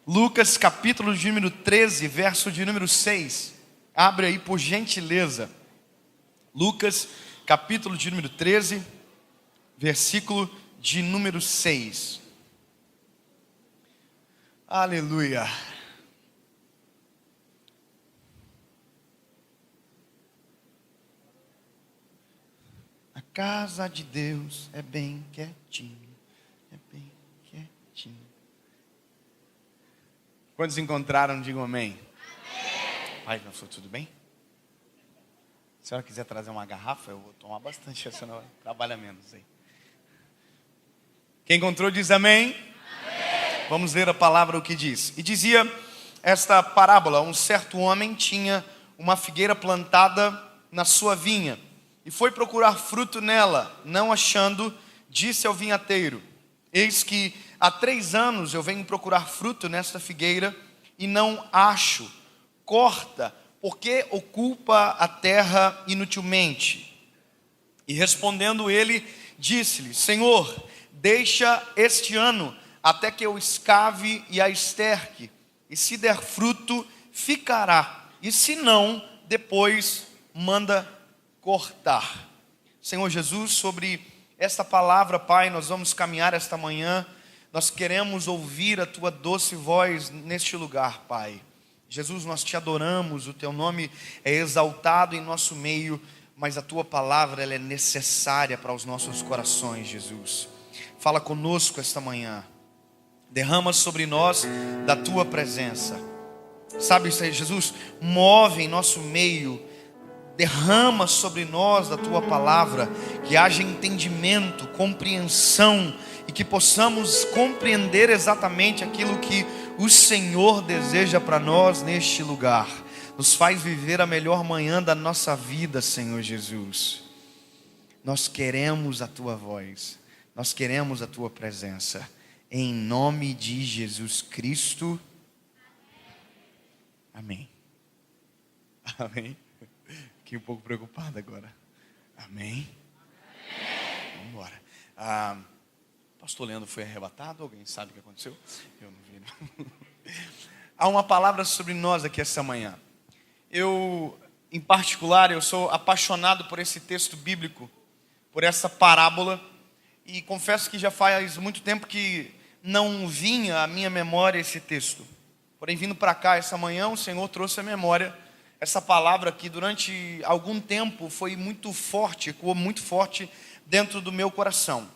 Lucas capítulo de número 13, verso de número 6. Abre aí por gentileza. Lucas capítulo de número 13, versículo de número 6. Aleluia. A casa de Deus é bem quietinho, é bem quietinho. Quantos encontraram, digam amém. Amém. Pai, pastor, tudo bem? Se a senhora quiser trazer uma garrafa, eu vou tomar bastante, a senhora trabalha menos aí. Quem encontrou diz amém. Amém. Vamos ler a palavra, o que diz. E dizia esta parábola: um certo homem tinha uma figueira plantada na sua vinha, e foi procurar fruto nela, não achando, disse ao vinhateiro: eis que há 3 anos eu venho procurar fruto nesta figueira e não acho. Corta, porque ocupa a terra inutilmente. E respondendo ele, disse-lhe: Senhor, deixa este ano até que eu escave e a esterque, e se der fruto, ficará, e se não, depois manda cortar. Senhor Jesus, sobre esta palavra, Pai, nós vamos caminhar esta manhã. Nós queremos ouvir a Tua doce voz neste lugar, Pai. Jesus, nós Te adoramos, o Teu nome é exaltado em nosso meio, mas a Tua palavra ela é necessária para os nossos corações, Jesus. Fala conosco esta manhã. Derrama sobre nós da Tua presença. Sabe, Jesus, move em nosso meio. Derrama sobre nós da Tua palavra, que haja entendimento, compreensão, e que possamos compreender exatamente aquilo que o Senhor deseja para nós neste lugar. Nos faz viver a melhor manhã da nossa vida, Senhor Jesus. Nós queremos a Tua voz, nós queremos a Tua presença, em nome de Jesus Cristo. Amém. Amém. Fiquei um pouco preocupado agora. Amém? Vamos embora. Pastor Leandro foi arrebatado? Alguém sabe o que aconteceu? Eu não vi, não. Há uma palavra sobre nós aqui essa manhã. Eu, em particular, eu sou apaixonado por esse texto bíblico, por essa parábola, e confesso que já faz muito tempo que não vinha à minha memória esse texto. Porém, vindo para cá essa manhã, o Senhor trouxe à memória essa palavra que durante algum tempo foi muito forte, ecoou muito forte dentro do meu coração.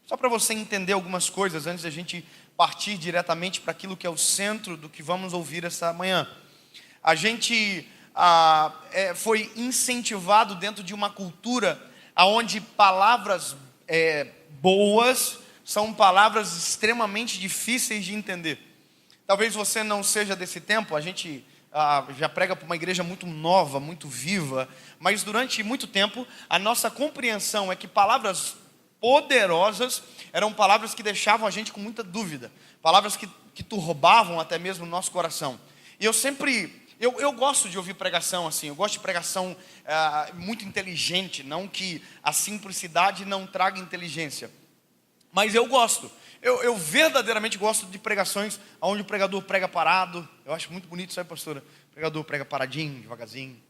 Só para você entender algumas coisas antes da gente partir diretamente para aquilo que é o centro do que vamos ouvir essa manhã. A gente foi incentivado dentro de uma cultura onde palavras boas são palavras extremamente difíceis de entender. Talvez você não seja desse tempo, a gente já prega para uma igreja muito nova, muito viva, mas durante muito tempo a nossa compreensão é que palavras poderosas eram palavras que deixavam a gente com muita dúvida, palavras que turbavam até mesmo o nosso coração. E eu gosto de ouvir pregação assim, eu gosto de pregação muito inteligente, não que a simplicidade não traga inteligência, mas eu gosto. Eu verdadeiramente gosto de pregações onde o pregador prega parado. Eu acho muito bonito, sabe, pastora? O pregador prega paradinho, devagarzinho.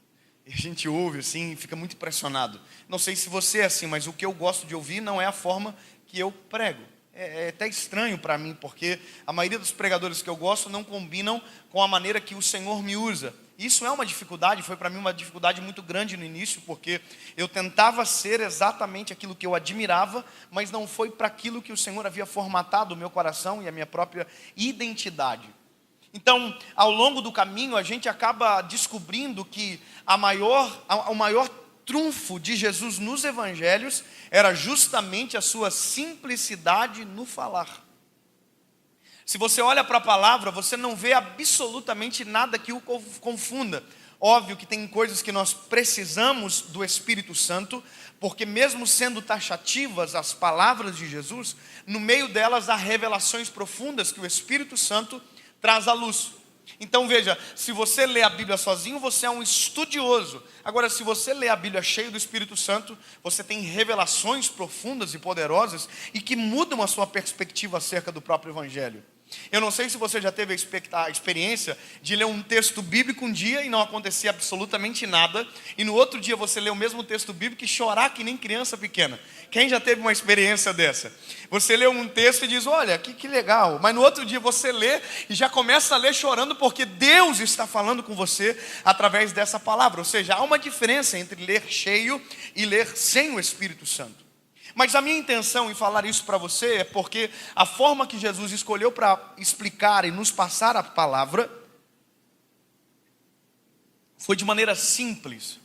E a gente ouve assim e fica muito impressionado. Não sei se você é assim, mas o que eu gosto de ouvir não é a forma que eu prego. É até estranho para mim, porque a maioria dos pregadores que eu gosto não combinam com a maneira que o Senhor me usa. Isso é uma dificuldade, foi para mim uma dificuldade muito grande no início, porque eu tentava ser exatamente aquilo que eu admirava, mas não foi para aquilo que o Senhor havia formatado o meu coração e a minha própria identidade. Então, ao longo do caminho, a gente acaba descobrindo que o maior trunfo de Jesus nos evangelhos era justamente a sua simplicidade no falar. Se você olha para a palavra, você não vê absolutamente nada que o confunda. Óbvio que tem coisas que nós precisamos do Espírito Santo, porque mesmo sendo taxativas as palavras de Jesus, no meio delas há revelações profundas que o Espírito Santo traz à luz. Então veja, se você lê a Bíblia sozinho, você é um estudioso. Agora, se você lê a Bíblia cheio do Espírito Santo, você tem revelações profundas e poderosas e que mudam a sua perspectiva acerca do próprio Evangelho. Eu não sei se você já teve a experiência de ler um texto bíblico um dia e não acontecer absolutamente nada, e no outro dia você lê o mesmo texto bíblico e chorar que nem criança pequena. Quem já teve uma experiência dessa? Você lê um texto e diz, olha, que legal, mas no outro dia você lê e já começa a ler chorando porque Deus está falando com você através dessa palavra. Ou seja, há uma diferença entre ler cheio e ler sem o Espírito Santo. Mas a minha intenção em falar isso para você é porque a forma que Jesus escolheu para explicar e nos passar a palavra foi de maneira simples.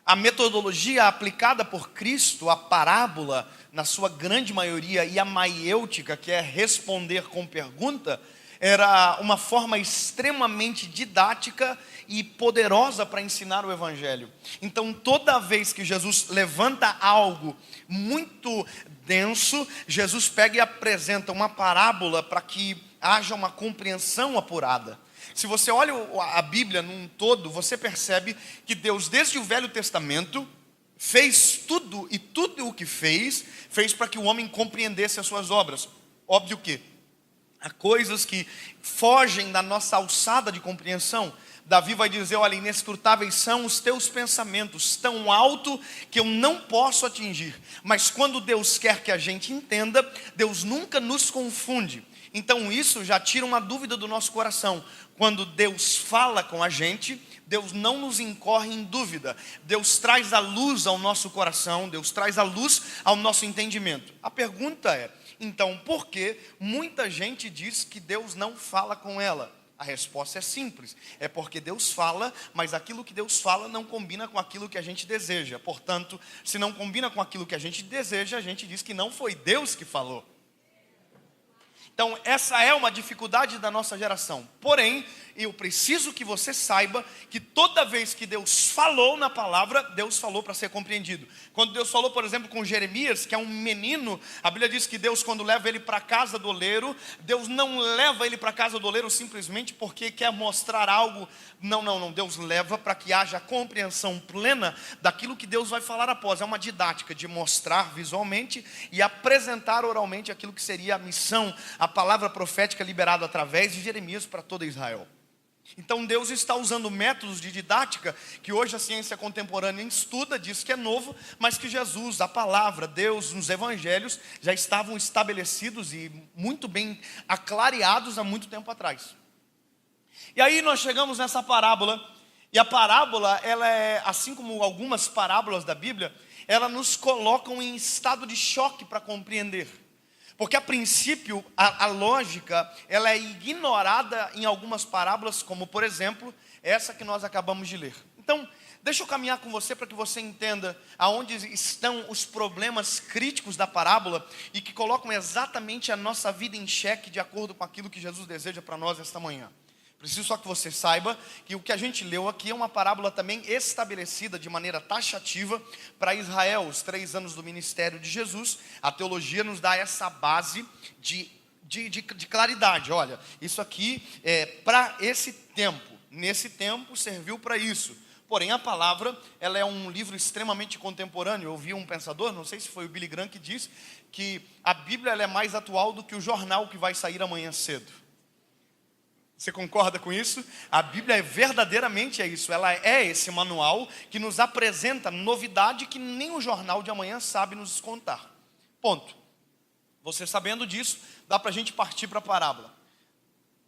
A metodologia aplicada por Cristo, a parábola, na sua grande maioria, e a maiêutica, que é responder com pergunta, era uma forma extremamente didática e poderosa para ensinar o Evangelho. Então, toda vez que Jesus levanta algo muito denso, Jesus pega e apresenta uma parábola para que haja uma compreensão apurada. Se você olha a Bíblia num todo, você percebe que Deus, desde o Velho Testamento, fez tudo, e tudo o que fez para que o homem compreendesse as suas obras. Óbvio que há coisas que fogem da nossa alçada de compreensão. Davi vai dizer, olha, inescrutáveis são os teus pensamentos, tão alto que eu não posso atingir. Mas quando Deus quer que a gente entenda, Deus nunca nos confunde. Então isso já tira uma dúvida do nosso coração. Quando Deus fala com a gente, Deus não nos incorre em dúvida. Deus traz a luz ao nosso coração, Deus traz a luz ao nosso entendimento. A pergunta é, então, por que muita gente diz que Deus não fala com ela? A resposta é simples, é porque Deus fala, mas aquilo que Deus fala não combina com aquilo que a gente deseja. Portanto, se não combina com aquilo que a gente deseja, a gente diz que não foi Deus que falou. Então, essa é uma dificuldade da nossa geração. Porém, eu preciso que você saiba que toda vez que Deus falou na palavra, Deus falou para ser compreendido. Quando Deus falou, por exemplo, com Jeremias, que é um menino, a Bíblia diz que Deus, quando leva ele para a casa do oleiro, Deus não leva ele para a casa do oleiro simplesmente porque quer mostrar algo. Não. Deus leva para que haja compreensão plena daquilo que Deus vai falar após. É uma didática de mostrar visualmente e apresentar oralmente aquilo que seria a missão, a palavra profética liberada através de Jeremias para toda Israel. Então Deus está usando métodos de didática que hoje a ciência contemporânea estuda, diz que é novo, mas que Jesus, a palavra, Deus, nos evangelhos já estavam estabelecidos e muito bem aclareados há muito tempo atrás. E aí nós chegamos nessa parábola, e a parábola, ela é, assim como algumas parábolas da Bíblia, ela nos colocam em estado de choque para compreender. Porque a princípio, a lógica, ela é ignorada em algumas parábolas, como por exemplo, essa que nós acabamos de ler. Então, deixa eu caminhar com você para que você entenda aonde estão os problemas críticos da parábola e que colocam exatamente a nossa vida em xeque de acordo com aquilo que Jesus deseja para nós esta manhã. Preciso só que você saiba que o que a gente leu aqui é uma parábola também estabelecida de maneira taxativa para Israel, os 3 anos do ministério de Jesus. A teologia nos dá essa base de claridade. Olha, isso aqui é para esse tempo, nesse tempo serviu para isso. Porém, a palavra, ela é um livro extremamente contemporâneo. Eu ouvi um pensador, não sei se foi o Billy Graham, que diz que a Bíblia ela é mais atual do que o jornal que vai sair amanhã cedo. Você concorda com isso? A Bíblia verdadeiramente é isso. Ela é esse manual que nos apresenta novidade que nem o jornal de amanhã sabe nos contar. Ponto. Você sabendo disso, dá para a gente partir para a parábola.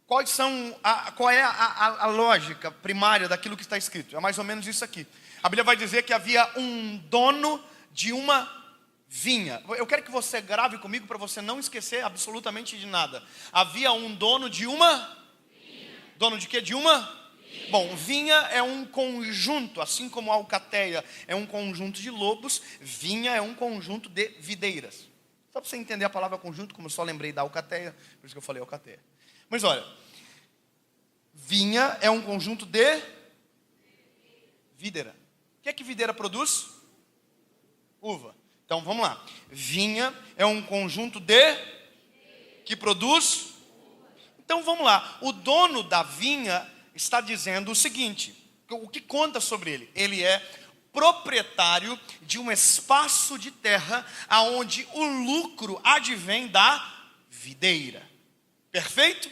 Qual é a lógica primária daquilo que está escrito? É mais ou menos isso aqui. A Bíblia vai dizer que havia um dono de uma vinha. Eu quero que você grave comigo para você não esquecer absolutamente de nada. Havia um dono de uma... Dono de quê? De uma? Vinha. Bom, vinha é um conjunto, assim como a alcateia é um conjunto de lobos, vinha é um conjunto de videiras. Só para você entender a palavra conjunto, como eu só lembrei da alcateia, por isso que eu falei alcateia. Mas olha, vinha é um conjunto de videira. O que é que videira produz? Uva. Então vamos lá. Vinha é um conjunto de que produz. Então vamos lá, o dono da vinha está dizendo o seguinte, o que conta sobre ele? Ele é proprietário de um espaço de terra aonde o lucro advém da videira. Perfeito?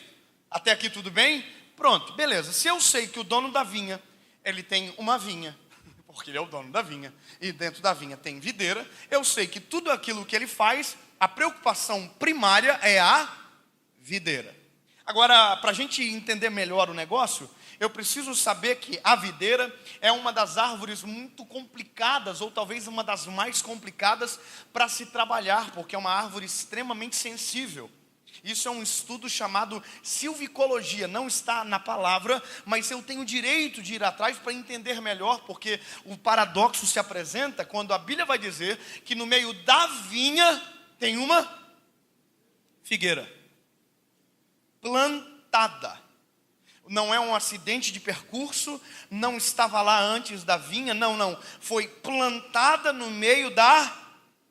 Até aqui tudo bem? Pronto, beleza. Se eu sei que o dono da vinha, ele tem uma vinha, porque ele é o dono da vinha, e dentro da vinha tem videira, eu sei que tudo aquilo que ele faz, a preocupação primária é a videira. Agora, para a gente entender melhor o negócio, eu preciso saber que a videira é uma das árvores muito complicadas, ou talvez uma das mais complicadas para se trabalhar, porque é uma árvore extremamente sensível. Isso é um estudo chamado silvicologia, não está na palavra, mas eu tenho o direito de ir atrás para entender melhor, porque o paradoxo se apresenta quando a Bíblia vai dizer que no meio da vinha tem uma figueira plantada. Não é um acidente de percurso, não estava lá antes da vinha, não, foi plantada no meio da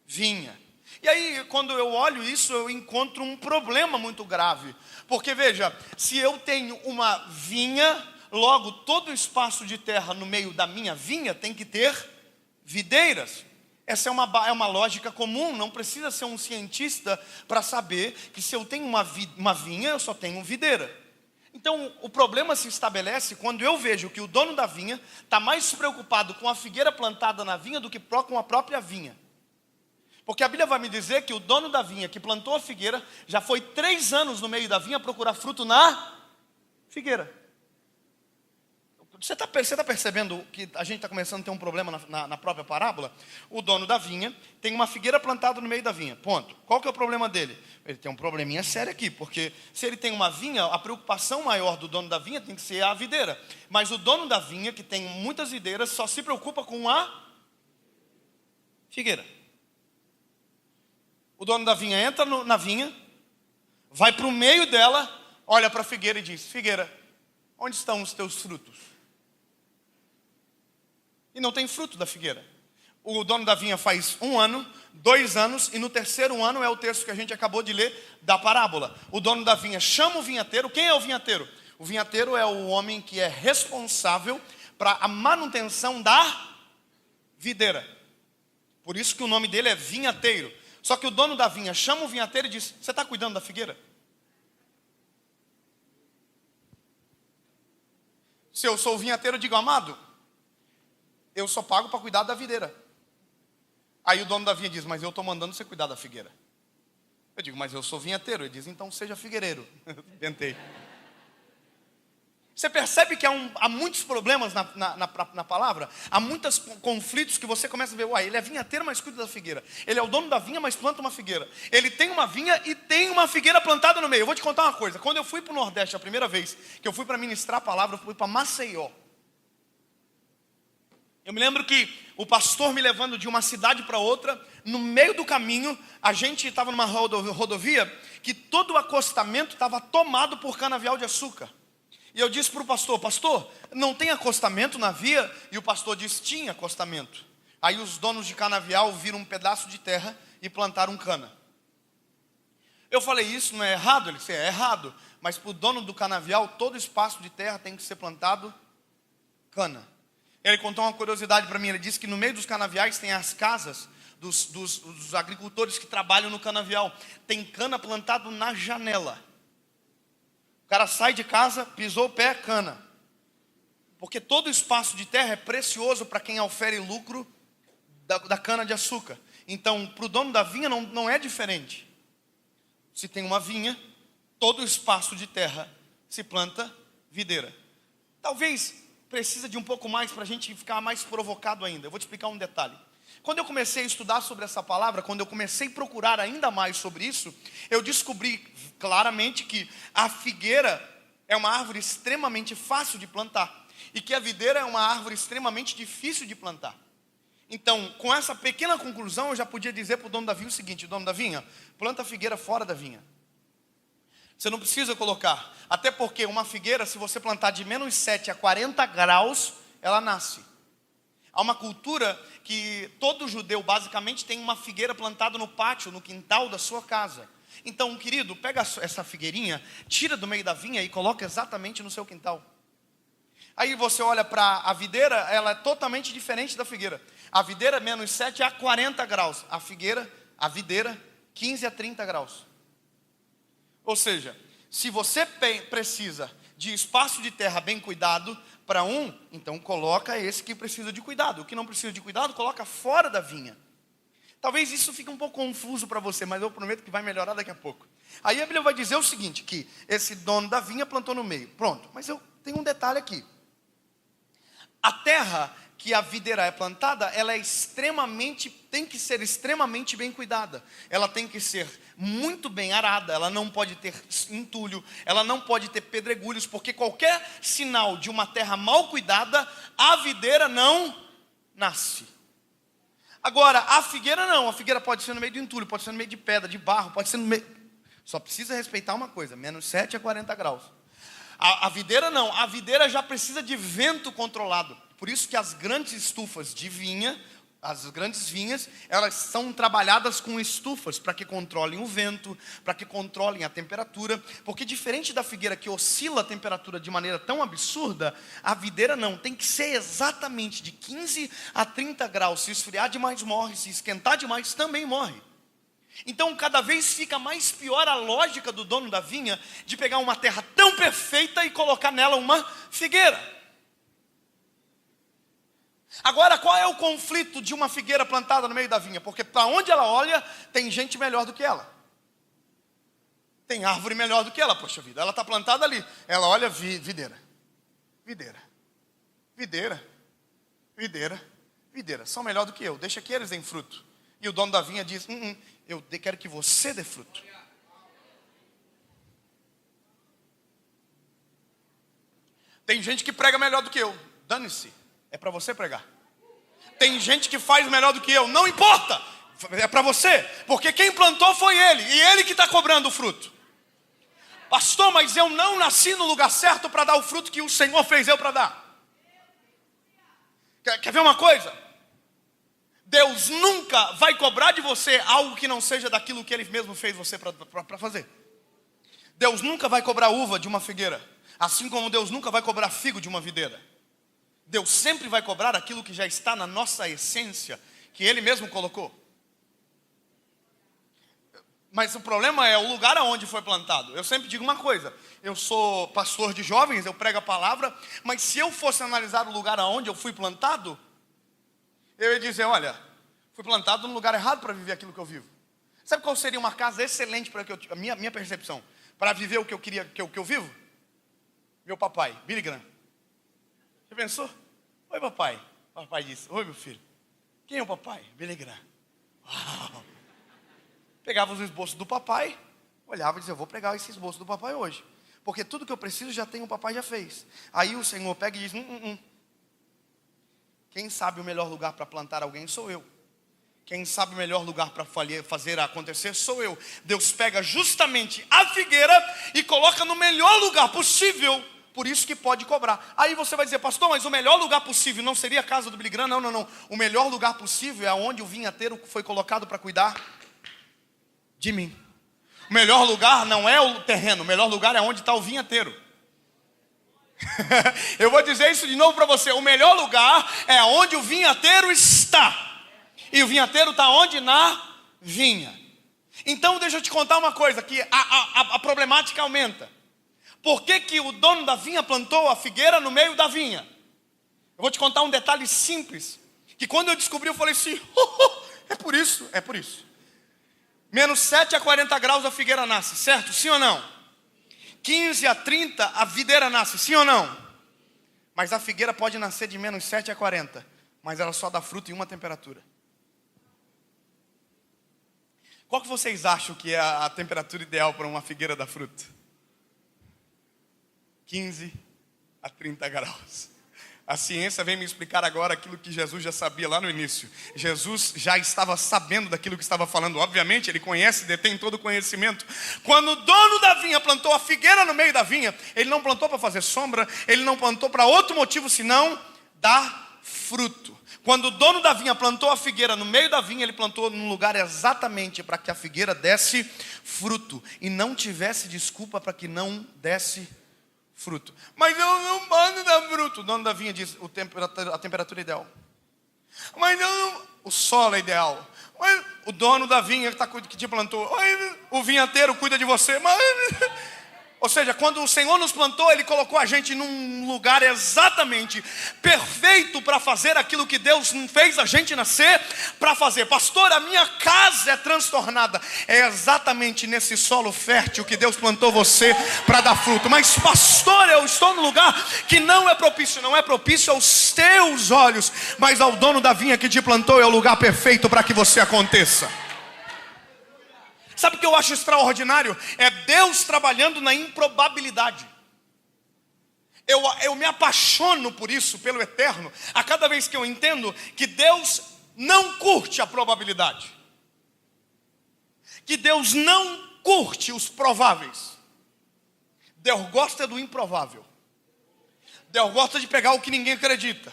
vinha. E aí, quando eu olho isso, eu encontro um problema muito grave. Porque, veja, se eu tenho uma vinha, logo todo o espaço de terra no meio da minha vinha tem que ter videiras. Essa é uma lógica comum, não precisa ser um cientista para saber que se eu tenho uma vinha, eu só tenho videira. Então, o problema se estabelece quando eu vejo que o dono da vinha está mais preocupado com a figueira plantada na vinha do que com a própria vinha. Porque a Bíblia vai me dizer que o dono da vinha que plantou a figueira já foi 3 anos no meio da vinha procurar fruto na figueira. Você está percebendo que a gente está começando a ter um problema na própria parábola? O dono da vinha tem uma figueira plantada no meio da vinha, ponto. Qual que é o problema dele? Ele tem um probleminha sério aqui, porque se ele tem uma vinha, a preocupação maior do dono da vinha tem que ser a videira. Mas o dono da vinha, que tem muitas videiras, só se preocupa com a figueira. O dono da vinha entra na vinha, vai para o meio dela, olha para a figueira e diz: figueira, onde estão os teus frutos? E não tem fruto da figueira. O dono da vinha faz 1 ano, 2 anos, e no 3º ano é o texto que a gente acabou de ler da parábola. O dono da vinha chama o vinhateiro. Quem é o vinhateiro? O vinhateiro é o homem que é responsável para a manutenção da videira. Por isso que o nome dele é vinhateiro. Só que o dono da vinha chama o vinhateiro e diz: você está cuidando da figueira? Se eu sou o vinhateiro, eu digo: amado, eu só pago para cuidar da videira. Aí o dono da vinha diz: mas eu estou mandando você cuidar da figueira. Eu digo: mas eu sou vinhateiro. Ele diz: então seja figueireiro. Tentei. Você percebe que há muitos problemas na palavra? Há muitos conflitos que você começa a ver: uai, ele é vinhateiro, mas cuida da figueira. Ele é o dono da vinha, mas planta uma figueira. Ele tem uma vinha e tem uma figueira plantada no meio. Eu vou te contar uma coisa. Quando eu fui para o Nordeste a primeira vez, que eu fui para ministrar a palavra, eu fui para Maceió. Eu me lembro que o pastor me levando de uma cidade para outra, no meio do caminho, a gente estava numa rodovia que todo o acostamento estava tomado por canavial de açúcar. E eu disse para o pastor: pastor, não tem acostamento na via? E o pastor disse: tinha acostamento. Aí os donos de canavial viram um pedaço de terra e plantaram cana. Eu falei: isso não é errado? Ele disse: é errado, mas para o dono do canavial, todo espaço de terra tem que ser plantado cana. Ele contou uma curiosidade para mim. Ele disse que no meio dos canaviais tem as casas dos agricultores que trabalham no canavial. Tem cana plantado na janela. O cara sai de casa, pisou o pé, cana. Porque todo espaço de terra é precioso para quem ofere lucro da cana de açúcar. Então, para o dono da vinha não é diferente. Se tem uma vinha, todo espaço de terra se planta videira. Talvez precisa de um pouco mais para a gente ficar mais provocado ainda. Eu vou te explicar um detalhe. Quando eu comecei a estudar sobre essa palavra, quando eu comecei a procurar ainda mais sobre isso, eu descobri claramente que a figueira é uma árvore extremamente fácil de plantar e que a videira é uma árvore extremamente difícil de plantar. Então, com essa pequena conclusão, eu já podia dizer para o dono da vinha o seguinte: dono da vinha, planta a figueira fora da vinha. Você não precisa colocar, até porque uma figueira, se você plantar de -7 a 40 graus, ela nasce. Há uma cultura que todo judeu basicamente tem uma figueira plantada no pátio, no quintal da sua casa. Então, querido, pega essa figueirinha, tira do meio da vinha e coloca exatamente no seu quintal. Aí você olha para a videira, ela é totalmente diferente da figueira. A videira -7 a 40 graus, a videira 15 a 30 graus. Ou seja, Se você precisa de espaço de terra bem cuidado para então coloca esse que precisa de cuidado. O que não precisa de cuidado, coloca fora da vinha. Talvez isso fique um pouco confuso para você, mas eu prometo que vai melhorar daqui a pouco. Aí a Bíblia vai dizer o seguinte, que esse dono da vinha plantou no meio. Pronto, mas eu tenho um detalhe aqui. A terra que a videira é plantada, ela é tem que ser extremamente bem cuidada. Ela tem que ser muito bem arada, ela não pode ter entulho, ela não pode ter pedregulhos, porque qualquer sinal de uma terra mal cuidada, a videira não nasce. Agora, a figueira não, a figueira pode ser no meio de entulho, pode ser no meio de pedra, de barro, pode ser no meio... Só precisa respeitar uma coisa, menos 7 a 40 graus. A videira não, a videira já precisa de vento controlado. Por isso que as grandes estufas de vinha, as grandes vinhas, elas são trabalhadas com estufas para que controlem o vento, para que controlem a temperatura. Porque diferente da figueira que oscila a temperatura de maneira tão absurda, a videira não, tem que ser exatamente de 15 a 30 graus. Se esfriar demais morre, se esquentar demais também morre. Então cada vez fica mais pior a lógica do dono da vinha de pegar uma terra tão perfeita e colocar nela uma figueira. Agora, qual é o conflito de uma figueira plantada no meio da vinha? Porque para onde ela olha, tem gente melhor do que ela. Tem árvore melhor do que ela, poxa vida. Ela está plantada ali. Ela olha, videira. Videira. Videira. Videira. Videira. São melhor do que eu. Deixa que eles deem fruto. E o dono da vinha diz, eu quero que você dê fruto. Tem gente que prega melhor do que eu. Dane-se. É para você pregar. Tem gente que faz melhor do que eu. Não importa. É para você. Porque quem plantou foi ele. E ele que está cobrando o fruto. Pastor, mas eu não nasci no lugar certo para dar o fruto que o Senhor fez eu para dar. Quer ver uma coisa? Deus nunca vai cobrar de você algo que não seja daquilo que Ele mesmo fez você para fazer. Deus nunca vai cobrar uva de uma figueira. Assim como Deus nunca vai cobrar figo de uma videira. Deus sempre vai cobrar aquilo que já está na nossa essência, que Ele mesmo colocou. Mas o problema é o lugar aonde foi plantado. Eu sempre digo uma coisa, eu sou pastor de jovens, eu prego a palavra, mas se eu fosse analisar o lugar aonde eu fui plantado, eu ia dizer, olha, fui plantado no lugar errado para viver aquilo que eu vivo. Sabe qual seria uma casa excelente para a minha percepção, para viver o que eu queria, que eu vivo? Meu papai, Billy Graham. Você pensou? Oi, papai. Papai disse, oi, meu filho. Quem é o papai? Billy Graham. Uau. Pegava os esboços do papai, olhava e dizia, eu vou pregar esse esboço do papai hoje. Porque tudo que eu preciso já tem, o papai já fez. Aí o Senhor pega e diz, Quem sabe o melhor lugar para plantar alguém sou eu. Quem sabe o melhor lugar para fazer acontecer sou eu. Deus pega justamente a figueira e coloca no melhor lugar possível. Por isso que pode cobrar. Aí você vai dizer, pastor, mas o melhor lugar possível não seria a casa do Billy Graham? Não. O melhor lugar possível é onde o vinhateiro foi colocado para cuidar de mim. O melhor lugar não é o terreno. O melhor lugar é onde está o vinhateiro. Eu vou dizer isso de novo para você. O melhor lugar é onde o vinhateiro está. E o vinhateiro está onde? Na vinha. Então deixa eu te contar uma coisa, que a problemática aumenta. Por que o dono da vinha plantou a figueira no meio da vinha? Eu vou te contar um detalhe simples, que quando eu descobri eu falei assim, é por isso. Menos 7 a 40 graus a figueira nasce, certo? Sim ou não? 15 a 30 a videira nasce, sim ou não? Mas a figueira pode nascer de menos 7 a 40, mas ela só dá fruto em uma temperatura. Qual que vocês acham que é a temperatura ideal para uma figueira dar fruto? 15 a 30 graus. A ciência vem me explicar agora aquilo que Jesus já sabia lá no início. Jesus já estava sabendo daquilo que estava falando. Obviamente, ele conhece, detém todo o conhecimento. Quando o dono da vinha plantou a figueira no meio da vinha, ele não plantou para fazer sombra, ele não plantou para outro motivo senão dar fruto. Quando o dono da vinha plantou a figueira no meio da vinha, ele plantou num lugar exatamente para que a figueira desse fruto e não tivesse desculpa para que não desse fruto. Mas eu não posso dar fruto. O dono da vinha diz a temperatura ideal. Mas eu não, o solo é ideal. Mas o dono da vinha que te plantou, o vinhateiro cuida de você. Mas Ou seja, quando o Senhor nos plantou, Ele colocou a gente num lugar exatamente perfeito para fazer aquilo que Deus fez a gente nascer para fazer. Pastor, a minha casa é transtornada. É exatamente nesse solo fértil que Deus plantou você para dar fruto. Mas pastor, eu estou num lugar que não é propício. Não é propício aos teus olhos, mas ao dono da vinha que te plantou é o lugar perfeito para que você aconteça. Sabe o que eu acho extraordinário? É Deus trabalhando na improbabilidade. Eu me apaixono por isso, pelo eterno, a cada vez que eu entendo que Deus não curte a probabilidade. Que Deus não curte os prováveis. Deus gosta do improvável. Deus gosta de pegar o que ninguém acredita.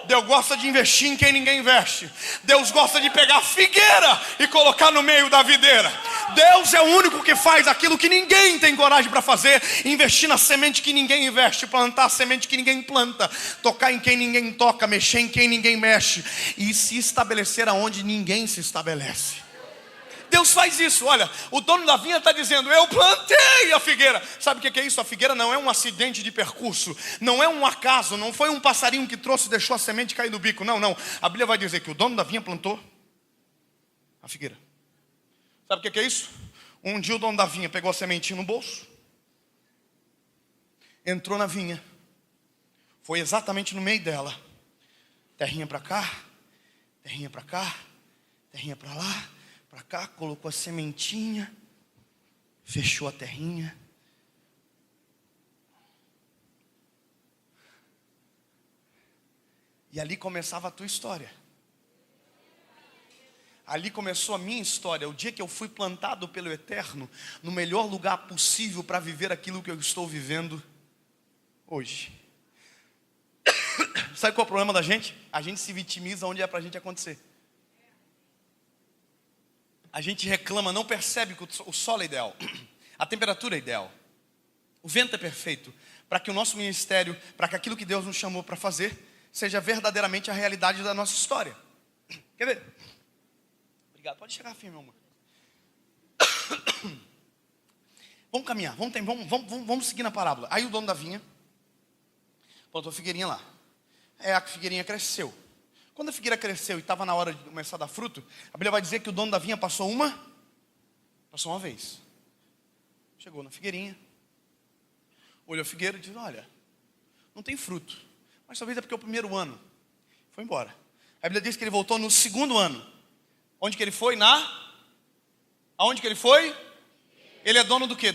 Deus gosta de investir em quem ninguém investe. Deus gosta de pegar a figueira e colocar no meio da videira. Deus é o único que faz aquilo que ninguém tem coragem para fazer. Investir na semente que ninguém investe. Plantar a semente que ninguém planta. Tocar em quem ninguém toca. Mexer em quem ninguém mexe. E se estabelecer aonde ninguém se estabelece. Deus faz isso. Olha, o dono da vinha está dizendo: eu plantei a figueira. Sabe o que é isso? A figueira não é um acidente de percurso. Não é um acaso. Não foi um passarinho que trouxe e deixou a semente cair no bico. Não, não. A Bíblia vai dizer que o dono da vinha plantou a figueira. Sabe o que é isso? Um dia o dono da vinha pegou a sementinha no bolso, entrou na vinha, foi exatamente no meio dela. Terrinha para cá, terrinha para cá, terrinha para lá, para cá, colocou a sementinha, fechou a terrinha. E ali começava a tua história. Ali começou a minha história. O dia que eu fui plantado pelo Eterno no melhor lugar possível para viver aquilo que eu estou vivendo hoje. Sabe qual é o problema da gente? A gente se vitimiza onde é para a gente acontecer. A gente reclama, não percebe que o solo é ideal, a temperatura é ideal, o vento é perfeito, para que o nosso ministério, para que aquilo que Deus nos chamou para fazer, seja verdadeiramente a realidade da nossa história. Quer ver? Obrigado, pode chegar firme, meu amor. Vamos caminhar, vamos seguir na parábola. Aí o dono da vinha plantou a figueirinha lá. A figueirinha cresceu. Quando a figueira cresceu e estava na hora de começar a dar fruto, a Bíblia vai dizer que o dono da vinha passou uma vez. Chegou na figueirinha, olhou a figueira e disse: olha, não tem fruto, mas talvez é porque é o primeiro ano. Foi embora. A Bíblia diz que ele voltou no segundo ano. Onde que ele foi? Aonde que ele foi? Ele é dono do quê?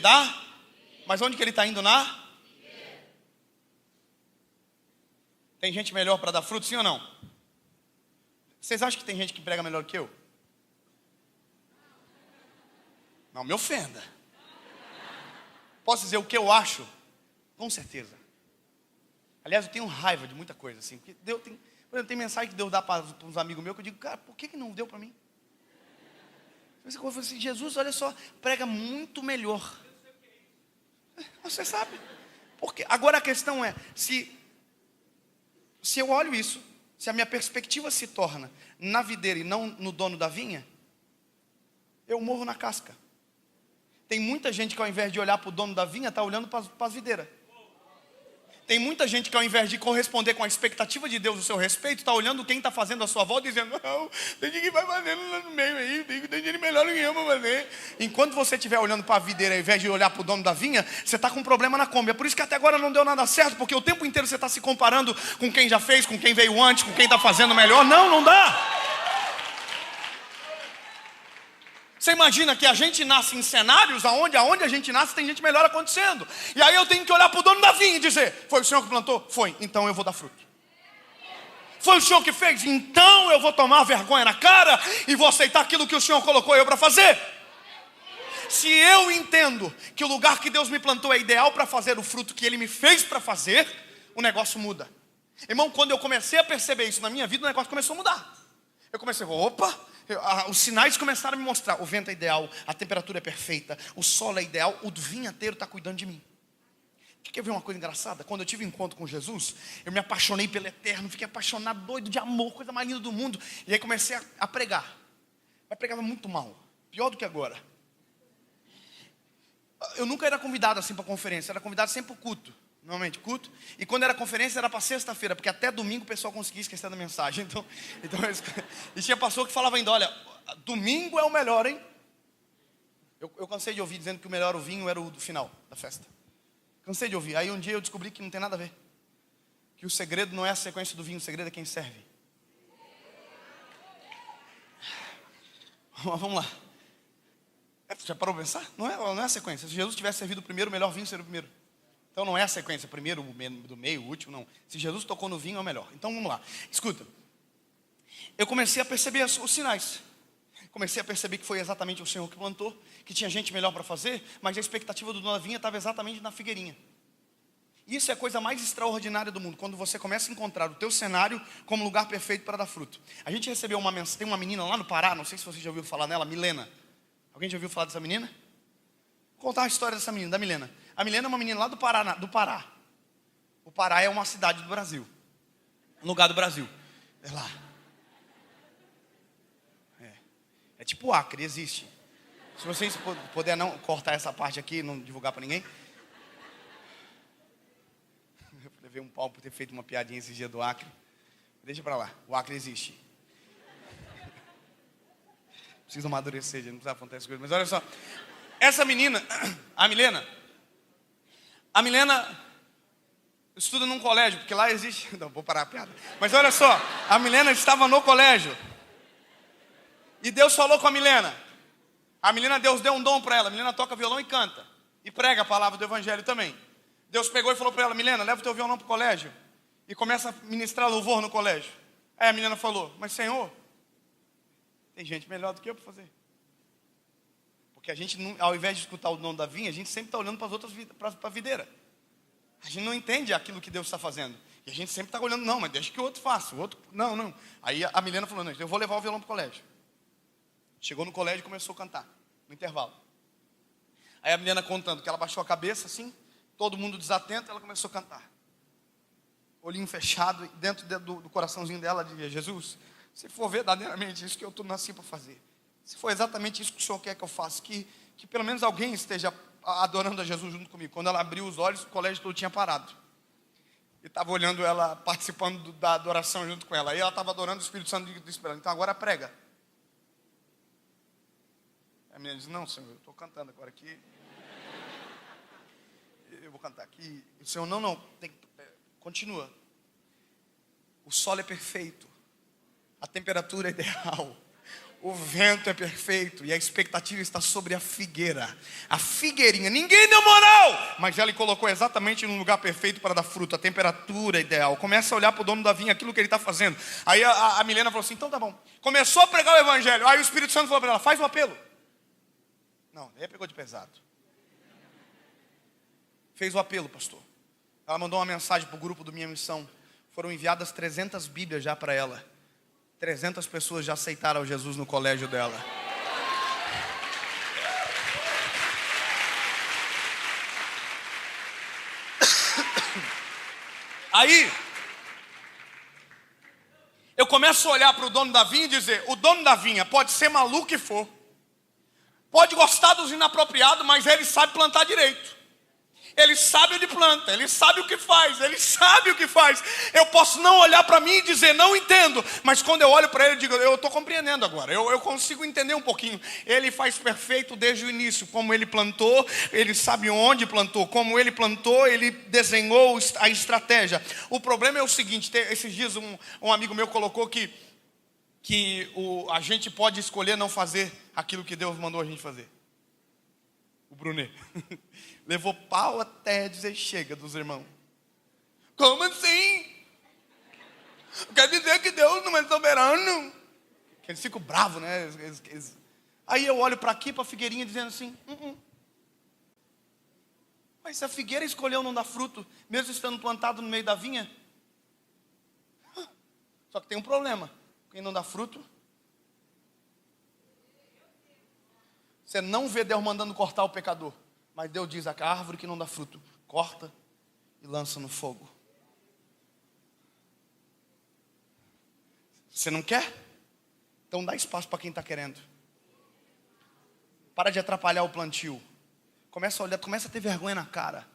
Mas onde que ele está indo? Tem gente melhor para dar fruto, sim ou não? Vocês acham que tem gente que prega melhor que eu? Não me ofenda. Posso dizer o que eu acho? Com certeza. Aliás, eu tenho raiva de muita coisa assim. Porque Deus tem, por exemplo, tem mensagem que Deus dá para uns amigos meus que eu digo: cara, por que não deu para mim? Eu falo assim: Jesus, olha só, prega muito melhor. Você sabe. Porque agora a questão é, se eu olho isso, se a minha perspectiva se torna na videira e não no dono da vinha, eu morro na casca. Tem muita gente que ao invés de olhar para o dono da vinha, está olhando para as videiras. Tem muita gente que ao invés de corresponder com a expectativa de Deus no seu respeito, está olhando quem está fazendo a sua volta e dizendo: não, tem gente que vai fazendo lá no meio aí, tem gente melhor do que eu para fazer. Enquanto você estiver olhando para a videira ao invés de olhar para o dono da vinha, você está com um problema na Kombi. É por isso que até agora não deu nada certo, porque o tempo inteiro você está se comparando com quem já fez, com quem veio antes, com quem está fazendo melhor. Não dá. Você imagina que a gente nasce em cenários aonde a gente nasce tem gente melhor acontecendo. E aí eu tenho que olhar para o dono da vinha e dizer: foi o Senhor que plantou? Foi, então eu vou dar fruto. Foi o Senhor que fez? Então eu vou tomar vergonha na cara e vou aceitar aquilo que o Senhor colocou eu para fazer. Se eu entendo que o lugar que Deus me plantou é ideal para fazer o fruto que Ele me fez para fazer, o negócio muda. Irmão, quando eu comecei a perceber isso na minha vida, o negócio começou a mudar. Eu comecei: opa, os sinais começaram a me mostrar. O vento é ideal, a temperatura é perfeita, o solo é ideal, o vinhateiro está cuidando de mim. Quer ver uma coisa engraçada? Quando eu tive um encontro com Jesus, eu me apaixonei pelo Eterno, fiquei apaixonado, doido de amor, coisa mais linda do mundo. E aí comecei a pregar. Mas pregava muito mal, pior do que agora. Eu nunca era convidado assim para conferência, era convidado sempre para o culto. Normalmente, culto. E quando era conferência, era para sexta-feira, porque até domingo o pessoal conseguia esquecer da mensagem. Então e tinha pastor que falava ainda, olha, domingo é o melhor, hein? Eu cansei de ouvir dizendo que o melhor o vinho era o do final da festa. Cansei de ouvir. Aí um dia eu descobri que não tem nada a ver. Que o segredo não é a sequência do vinho, o segredo é quem serve. Vamos lá. Já parou para pensar? Não é a sequência. Se Jesus tivesse servido o primeiro, o melhor vinho seria o primeiro. Então não é a sequência, primeiro, do meio, o último, não. Se Jesus tocou no vinho, é o melhor. Então vamos lá. Escuta. Eu comecei a perceber os sinais. Comecei a perceber que foi exatamente o Senhor que plantou, que tinha gente melhor para fazer, mas a expectativa do dono da vinha estava exatamente na figueirinha. Isso é a coisa mais extraordinária do mundo, quando você começa a encontrar o teu cenário como lugar perfeito para dar fruto. A gente recebeu tem uma menina lá no Pará, não sei se você já ouviu falar nela, Milena. Alguém já ouviu falar dessa menina? Vou contar a história dessa menina, da Milena. A Milena é uma menina lá do Pará. O Pará é uma cidade do Brasil. Um lugar do Brasil. É lá. É tipo Acre, existe. Se vocês puderem não cortar essa parte aqui, não divulgar para ninguém. Eu levei um pau por ter feito uma piadinha esse dia do Acre. Deixa para lá, o Acre existe. Preciso amadurecer, gente, não precisa apontar essas coisas. Mas olha só, essa menina, a Milena estuda num colégio, porque lá existe... Não, vou parar a piada. Mas olha só, a Milena estava no colégio. E Deus falou com a Milena. A Milena, Deus deu um dom para ela. A Milena toca violão e canta. E prega a palavra do evangelho também. Deus pegou e falou para ela, Milena, leva o teu violão para o colégio. E começa a ministrar louvor no colégio. Aí a menina falou, mas Senhor, tem gente melhor do que eu para fazer. Porque a gente, ao invés de escutar o dono da vinha, a gente sempre está olhando para as outras, para a videira. A gente não entende aquilo que Deus está fazendo. E a gente sempre está olhando, não, mas deixa que o outro faça. O outro, não. Aí a Milena falou, não, eu vou levar o violão para o colégio. Chegou no colégio e começou a cantar, no intervalo. Aí a Milena contando que ela baixou a cabeça assim, todo mundo desatento, ela começou a cantar. Olhinho fechado, dentro do coraçãozinho dela dizia, Jesus, se for verdadeiramente isso que eu nasci para fazer, se for exatamente isso que o Senhor quer que eu faça, que pelo menos alguém esteja adorando a Jesus junto comigo. Quando ela abriu os olhos, o colégio todo tinha parado. E estava olhando ela, participando da adoração junto com ela. Aí ela estava adorando o Espírito Santo esperando. Então agora prega. A menina disse, não, Senhor, eu estou cantando agora aqui. Eu vou cantar aqui. E o Senhor, não, continua. O solo é perfeito. A temperatura é ideal. O vento é perfeito. E a expectativa está sobre a figueira. A figueirinha. Ninguém deu moral. Mas ela colocou exatamente no lugar perfeito para dar fruto. A temperatura é ideal. Começa a olhar para o dono da vinha aquilo que ele está fazendo. Aí a Milena falou assim, então tá bom. Começou a pregar o evangelho. Aí o Espírito Santo falou para ela, faz o apelo. Não, aí pegou de pesado. Fez o apelo, pastor. Ela mandou uma mensagem para o grupo do Minha Missão. Foram enviadas 300 Bíblias já para ela. 300 pessoas já aceitaram Jesus no colégio dela. Aí, eu começo a olhar para o dono da vinha e dizer, o dono da vinha pode ser maluco que for. Pode gostar dos inapropriados, mas ele sabe plantar direito. Ele sabe onde planta, ele sabe o que faz, ele sabe o que faz. Eu posso não olhar para mim e dizer, não entendo. Mas quando eu olho para ele, eu digo, eu estou compreendendo agora. Eu consigo entender um pouquinho. Ele faz perfeito desde o início. Como ele plantou, ele sabe onde plantou. Como ele plantou, ele desenhou a estratégia. O problema é o seguinte, esses dias um amigo meu colocou que a gente pode escolher não fazer aquilo que Deus mandou a gente fazer. O Brunet. Levou pau até dizer chega dos irmãos. Como assim? Quer dizer que Deus não é soberano? Eles ficam bravos, né? Aí eu olho para aqui, para a figueirinha, dizendo assim, mas se a figueira escolheu não dar fruto, mesmo estando plantado no meio da vinha, só que tem um problema. Quem não dá fruto, você não vê Deus mandando cortar o pecador. Mas Deus diz, a árvore que não dá fruto, corta e lança no fogo. Você não quer? Então dá espaço para quem está querendo. Para de atrapalhar o plantio. Começa a olhar, começa a ter vergonha na cara.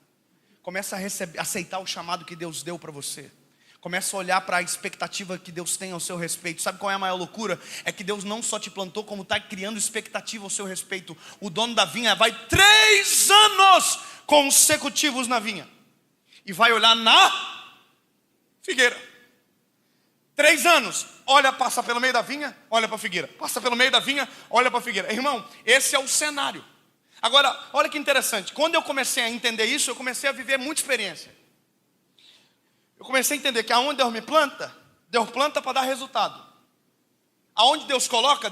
Começa a aceitar o chamado que Deus deu para você. Começa a olhar para a expectativa que Deus tem ao seu respeito. Sabe qual é a maior loucura? É que Deus não só te plantou, como está criando expectativa ao seu respeito. O dono da vinha vai 3 anos consecutivos na vinha. E vai olhar na figueira. 3 anos. Olha, passa pelo meio da vinha, olha para a figueira. Passa pelo meio da vinha, olha para a figueira. Irmão, esse é o cenário. Agora, olha que interessante. Quando eu comecei a entender isso, eu comecei a viver muita experiência. Eu comecei a entender que aonde Deus me planta, Deus planta para dar resultado. Aonde Deus coloca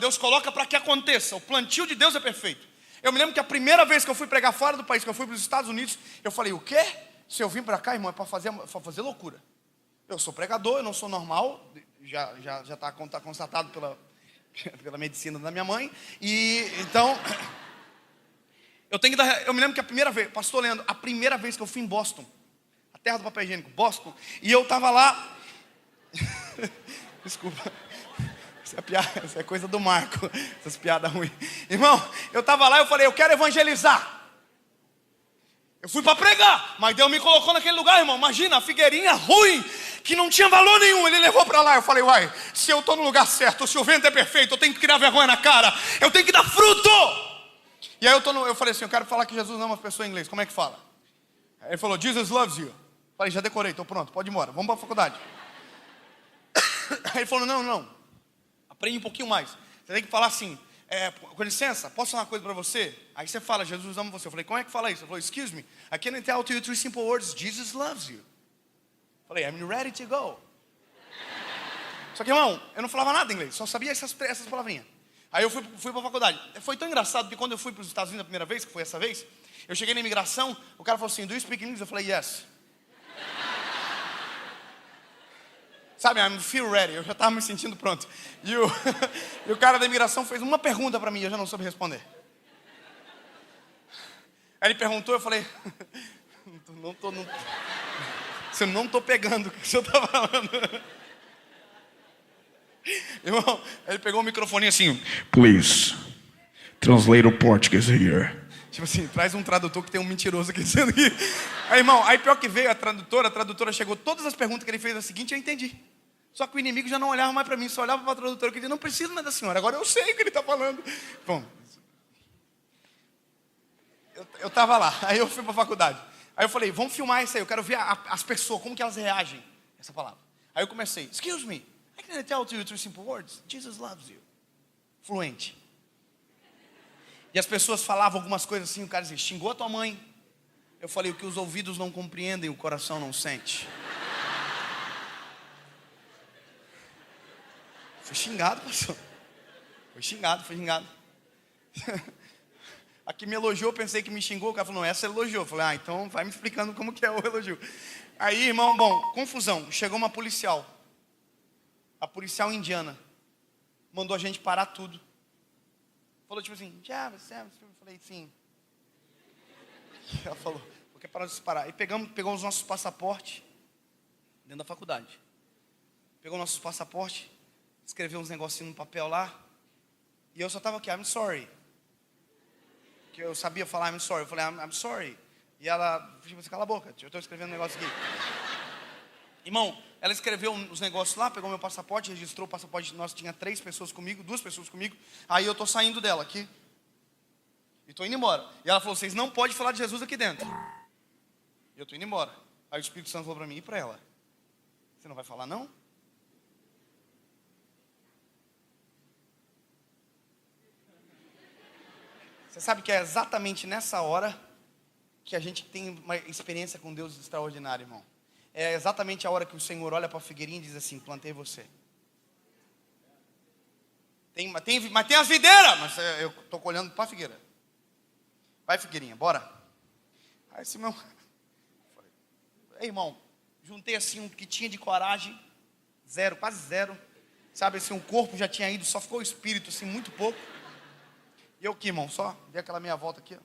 para que aconteça. O plantio de Deus é perfeito. Eu me lembro que a primeira vez que eu fui pregar fora do país, que eu fui para os Estados Unidos, eu falei, o quê? Se eu vim para cá, irmão, é para fazer loucura. Eu sou pregador, eu não sou normal, já está constatado pela medicina da minha mãe. E então, eu me lembro que a primeira vez, pastor Leandro, a primeira vez que eu fui em Boston, terra do papel higiênico, Boston, e eu estava lá, desculpa, isso é coisa do Marco, essas piadas ruins, irmão, eu estava lá, eu falei, eu quero evangelizar, eu fui para pregar, mas Deus me colocou naquele lugar, irmão, imagina, a figueirinha ruim, que não tinha valor nenhum, Ele levou para lá, eu falei, uai, se eu estou no lugar certo, se o vento é perfeito, eu tenho que criar vergonha na cara, eu tenho que dar fruto, e aí eu falei assim, eu quero falar que Jesus ama as pessoas em inglês, como é que fala? Aí ele falou, Jesus loves you. Falei, já decorei, estou pronto, pode ir embora, vamos para a faculdade. Aí ele falou, não, aprende um pouquinho mais. Você tem que falar assim, com licença, posso falar uma coisa para você? Aí você fala, Jesus ama você. Eu falei, como é que fala isso? Ele falou, excuse me, I can't tell to you 3 simple words, Jesus loves you. Eu falei, I'm ready to go. Só que, irmão, eu não falava nada em inglês, só sabia essas palavrinhas. Aí eu fui para a faculdade. Foi tão engraçado que quando eu fui para os Estados Unidos a primeira vez, que foi essa vez, eu cheguei na imigração, o cara falou assim, do you speak English? Eu falei, yes. Sabe, I feel ready, eu já estava me sentindo pronto. E o cara da imigração fez uma pergunta para mim, eu já não soube responder. Aí ele perguntou, eu falei, eu não estou pegando o que o senhor está falando. Irmão, ele pegou o microfone assim, please, translate o Portuguese here. Tipo assim, traz um tradutor que tem um mentiroso aqui dizendo que... Aí, irmão, aí pior que veio a tradutora chegou, todas as perguntas que ele fez a seguinte, eu entendi. Só que o inimigo já não olhava mais para mim, só olhava para a tradutora, que ele não precisa mais da senhora, agora eu sei o que ele está falando. Bom, eu estava lá, aí eu fui para a faculdade. Aí eu falei, vamos filmar isso aí, eu quero ver as pessoas, como que elas reagem a essa palavra. Aí eu comecei, excuse me, I can tell to you 3 simple words, Jesus loves you. Fluente. E as pessoas falavam algumas coisas assim, o cara dizia, xingou a tua mãe. Eu falei, o que os ouvidos não compreendem, o coração não sente. Fui xingado, pastor. Fui xingado. Aqui me elogiou, pensei que me xingou, o cara falou, não, essa elogiou. Eu falei, então vai me explicando como que é o elogio. Aí, irmão, confusão, chegou uma policial. A policial indiana. Mandou a gente parar tudo. Falou tipo assim, eu falei, sim. Ela falou, porque para de parar. Aí pegou os nossos passaportes dentro da faculdade. Pegou nossos passaportes, escreveu uns negocinhos no papel lá. E eu só estava aqui, I'm sorry. Que eu sabia falar I'm sorry. Eu falei, I'm sorry. E ela, tipo assim, cala a boca, eu estou escrevendo um negócio aqui. Irmão, ela escreveu os negócios lá, pegou meu passaporte, registrou o passaporte. Nós tinha 2 pessoas comigo. Aí eu estou saindo dela aqui. E estou indo embora. E ela falou, vocês não podem falar de Jesus aqui dentro. E eu estou indo embora. Aí o Espírito Santo falou para mim, e para ela? Você não vai falar não? Você sabe que é exatamente nessa hora que a gente tem uma experiência com Deus extraordinária, irmão. É exatamente a hora que o Senhor olha para a figueirinha e diz assim, plantei você. Mas tem as videiras, mas eu estou olhando para a figueira. Vai, figueirinha, bora. Aí esse irmão, ei, irmão, juntei assim um que tinha de coragem, quase zero. Sabe assim, o corpo já tinha ido, só ficou o espírito assim, muito pouco. E eu aqui, irmão, só dei aquela meia volta aqui. Ó.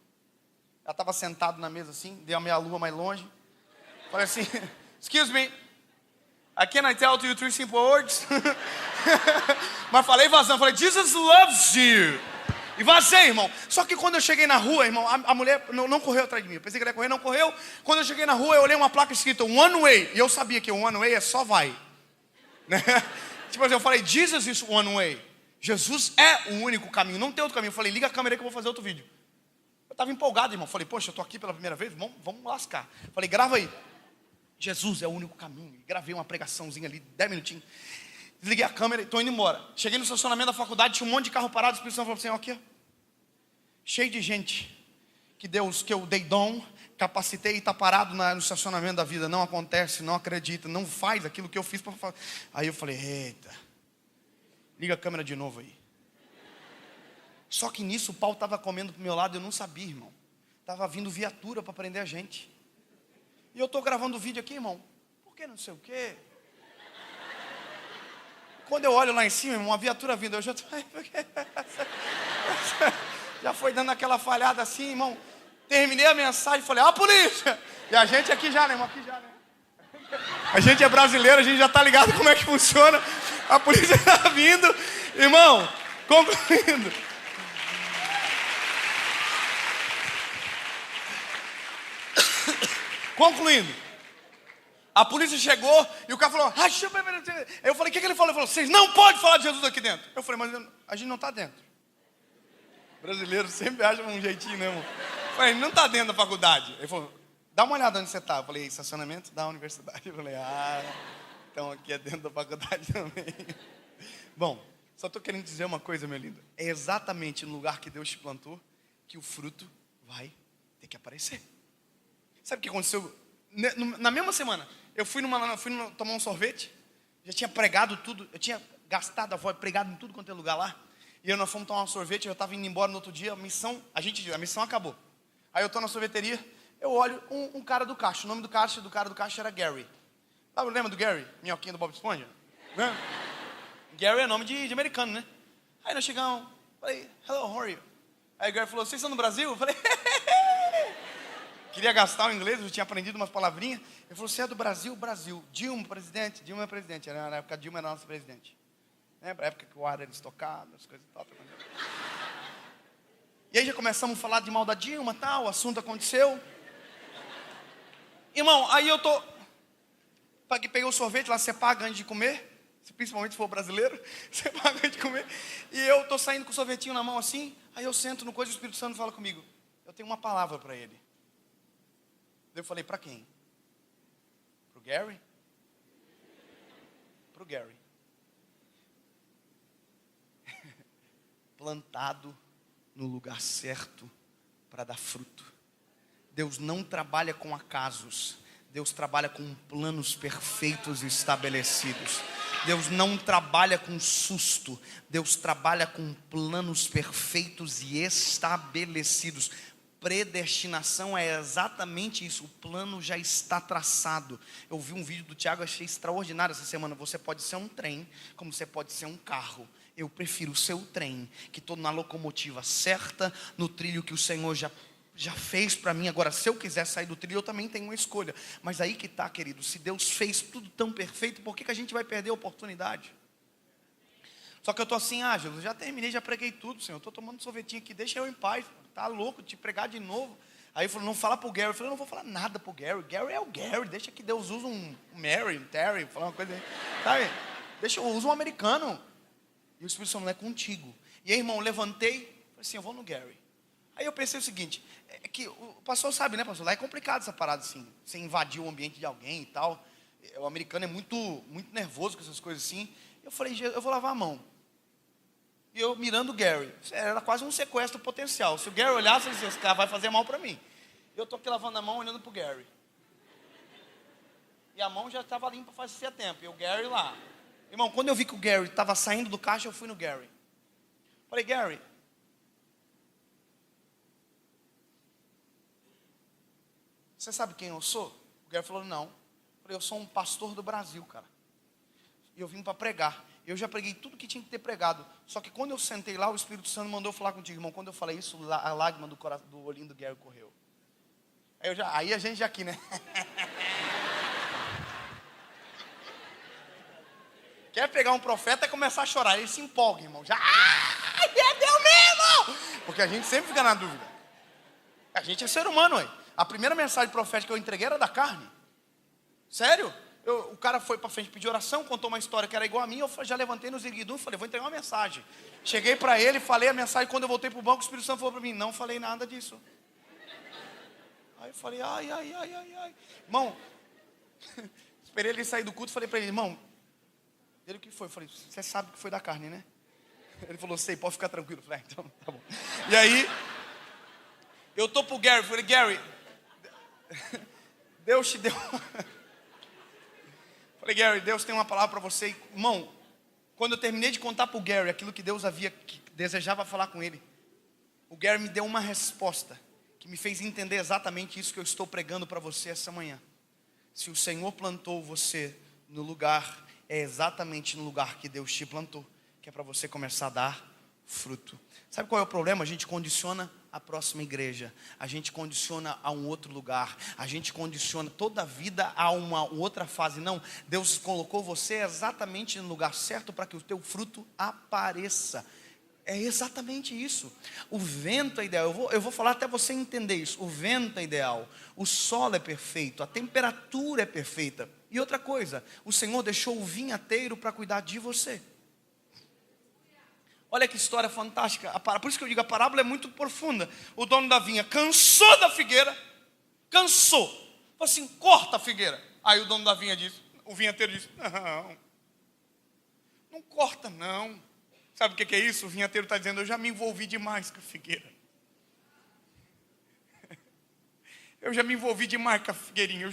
Ela estava sentada na mesa assim, dei a meia lua mais longe. Falei assim, excuse me, can I tell to you 3 simple words? Mas falei vazando, falei, Jesus loves you. E vazei, irmão. Só que quando eu cheguei na rua, irmão, a mulher não correu atrás de mim. Eu pensei que ela ia correr, não correu. Quando eu cheguei na rua, eu olhei uma placa escrita one way. E eu sabia que o one way é só vai. Né? Tipo assim, eu falei, Jesus is one way. Jesus é o único caminho, não tem outro caminho. Eu falei, liga a câmera aí que eu vou fazer outro vídeo. Eu estava empolgado, irmão. Falei, poxa, eu estou aqui pela primeira vez, vamos lascar. Falei, grava aí. Jesus é o único caminho. E gravei uma pregaçãozinha ali, 10 minutinhos. Desliguei a câmera e estou indo embora. Cheguei no estacionamento da faculdade, tinha um monte de carro parado. O Espírito Santo falou assim, ó, aqui, ó. Cheio de gente que eu dei dom, capacitei e está parado no estacionamento da vida. Não acontece, não acredita, não faz aquilo que eu fiz para fazer. Aí eu falei, eita, liga a câmera de novo aí. Só que nisso o pau estava comendo pro meu lado, eu não sabia, irmão. Estava vindo viatura para prender a gente. E eu estou gravando o vídeo aqui, irmão. Por que não sei o quê? Quando eu olho lá em cima, irmão, uma viatura vindo, eu já estou... Já foi dando aquela falhada assim, irmão. Terminei a mensagem e falei, a polícia! E a gente aqui já, né, irmão? Aqui já, né? A gente é brasileiro, a gente já está ligado como é que funciona. A polícia está vindo. Irmão, concluindo. Concluindo. A polícia chegou e o cara falou, eu falei, o que ele falou? Ele falou, vocês não podem falar de Jesus aqui dentro. Eu falei, mas a gente não está dentro. Brasileiro sempre acha um jeitinho, né, irmão? Eu falei, não está dentro da faculdade. Ele falou, dá uma olhada onde você está. Eu falei, estacionamento da universidade. Eu falei, então aqui é dentro da faculdade também. Bom, só estou querendo dizer uma coisa, meu lindo. É exatamente no lugar que Deus te plantou que o fruto vai ter que aparecer. Sabe o que aconteceu? Na mesma semana, eu fui tomar um sorvete, já tinha pregado tudo, eu tinha gastado a voz, pregado em tudo quanto é lugar lá, e nós fomos tomar um sorvete, eu estava indo embora no outro dia, a missão acabou. Aí eu estou na sorveteria, eu olho um cara do caixa, o nome do cara do caixa era Gary. Lembra do Gary, minhoquinho do Bob Esponja? Gary é nome de americano, né? Aí nós chegamos, falei, hello, how are you? Aí o Gary falou, vocês estão no Brasil? Eu falei, queria gastar o inglês, eu tinha aprendido umas palavrinhas. Ele falou, você é do Brasil? Brasil. Dilma é presidente. Na época, Dilma era nossa presidente. Lembra a época que o ar era estocado, as coisas top. E aí já começamos a falar de mal da Dilma, tal, o assunto aconteceu. Irmão, aí eu peguei o sorvete lá, você paga antes de comer, principalmente se for brasileiro, você paga antes de comer. E eu tô saindo com o sorvetinho na mão assim, aí eu sento no coisa e o Espírito Santo fala comigo, eu tenho uma palavra para ele. Eu falei, para quem? Pro Gary? Pro Gary. Plantado no lugar certo para dar fruto. Deus não trabalha com acasos. Deus trabalha com planos perfeitos e estabelecidos. Deus não trabalha com susto. Deus trabalha com planos perfeitos e estabelecidos. Predestinação é exatamente isso. O plano já está traçado. Eu vi um vídeo do Tiago, achei extraordinário essa semana. Você pode ser um trem, como você pode ser um carro. Eu prefiro ser o trem, que estou na locomotiva certa, no trilho que o Senhor já fez para mim. Agora, se eu quiser sair do trilho, eu também tenho uma escolha. Mas aí que está, querido. Se Deus fez tudo tão perfeito, por que a gente vai perder a oportunidade? Só que eu estou assim, Jesus, já terminei, já preguei tudo, Senhor. Estou tomando sorvetinho aqui, deixa eu em paz. Tá louco de pregar de novo. Aí ele falou, não fala pro Gary. Eu falei, não vou falar nada pro Gary. Gary é o Gary, deixa que Deus use um Mary, um Terry, falar uma coisa aí. Sabe? Deixa eu usar um americano. E o Espírito Santo não é contigo. E aí, irmão, levantei, falei assim, eu vou no Gary. Aí eu pensei o seguinte, é que o pastor sabe, né, pastor? Lá é complicado essa parada assim, você invadir o ambiente de alguém e tal. O americano é muito nervoso com essas coisas assim. Eu falei, eu vou lavar a mão. E eu mirando o Gary. Era quase um sequestro potencial. Se o Gary olhasse, ele disse, esse cara vai fazer mal para mim. Eu estou aqui lavando a mão, olhando para o Gary. E a mão já estava limpa fazia tempo. E o Gary lá. Irmão, quando eu vi que o Gary estava saindo do caixa, eu fui no Gary. Falei, Gary, você sabe quem eu sou? O Gary falou, não. Eu falei, eu sou um pastor do Brasil, cara. E eu vim para pregar. Eu já preguei tudo que tinha que ter pregado. Só que quando eu sentei lá, o Espírito Santo mandou falar contigo, irmão. Quando eu falei isso, a lágrima do olhinho do Gary correu. Aí a gente já aqui, né? Quer pegar um profeta e começar a chorar. Ele se empolga, irmão. Já, é Deus mesmo! Porque a gente sempre fica na dúvida. A gente é ser humano, ué. A primeira mensagem profética que eu entreguei era da carne. Sério? O cara foi para frente pedir oração, contou uma história que era igual a mim. Eu já levantei nos erguidum e falei, vou entregar uma mensagem. Cheguei para ele, falei a mensagem. Quando eu voltei para o banco, o Espírito Santo falou para mim, não falei nada disso. Aí eu falei, ai. Irmão, esperei ele sair do culto, falei para ele, irmão, ele o que foi? Eu falei, você sabe que foi da carne, né? Ele falou, sei, pode ficar tranquilo. Eu falei, então tá bom. E aí, eu tô pro Gary, falei, Gary, Deus te deu... Falei, Gary, Deus tem uma palavra para você. Irmão, quando eu terminei de contar para o Gary aquilo que Deus que desejava falar com ele, o Gary me deu uma resposta que me fez entender exatamente isso que eu estou pregando para você essa manhã. Se o Senhor plantou você no lugar, é exatamente no lugar que Deus te plantou, que é para você começar a dar fruto. Sabe qual é o problema? A gente condiciona a próxima igreja, a gente condiciona a um outro lugar, a gente condiciona toda a vida a uma outra fase. Não, Deus colocou você exatamente no lugar certo para que o teu fruto apareça. É exatamente isso. O vento é ideal. Eu vou falar até você entender isso. O vento é ideal, o solo é perfeito, a temperatura é perfeita. E outra coisa, o Senhor deixou o vinhateiro para cuidar de você. Olha que história fantástica. Por isso que eu digo, a parábola é muito profunda. O dono da vinha cansou da figueira. Cansou. Falou assim, corta a figueira. Aí o dono da vinha disse, o vinhateiro disse, não corta não. Sabe o que é isso? O vinhateiro está dizendo, eu já me envolvi demais com a figueira. Eu já me envolvi demais com a figueirinha.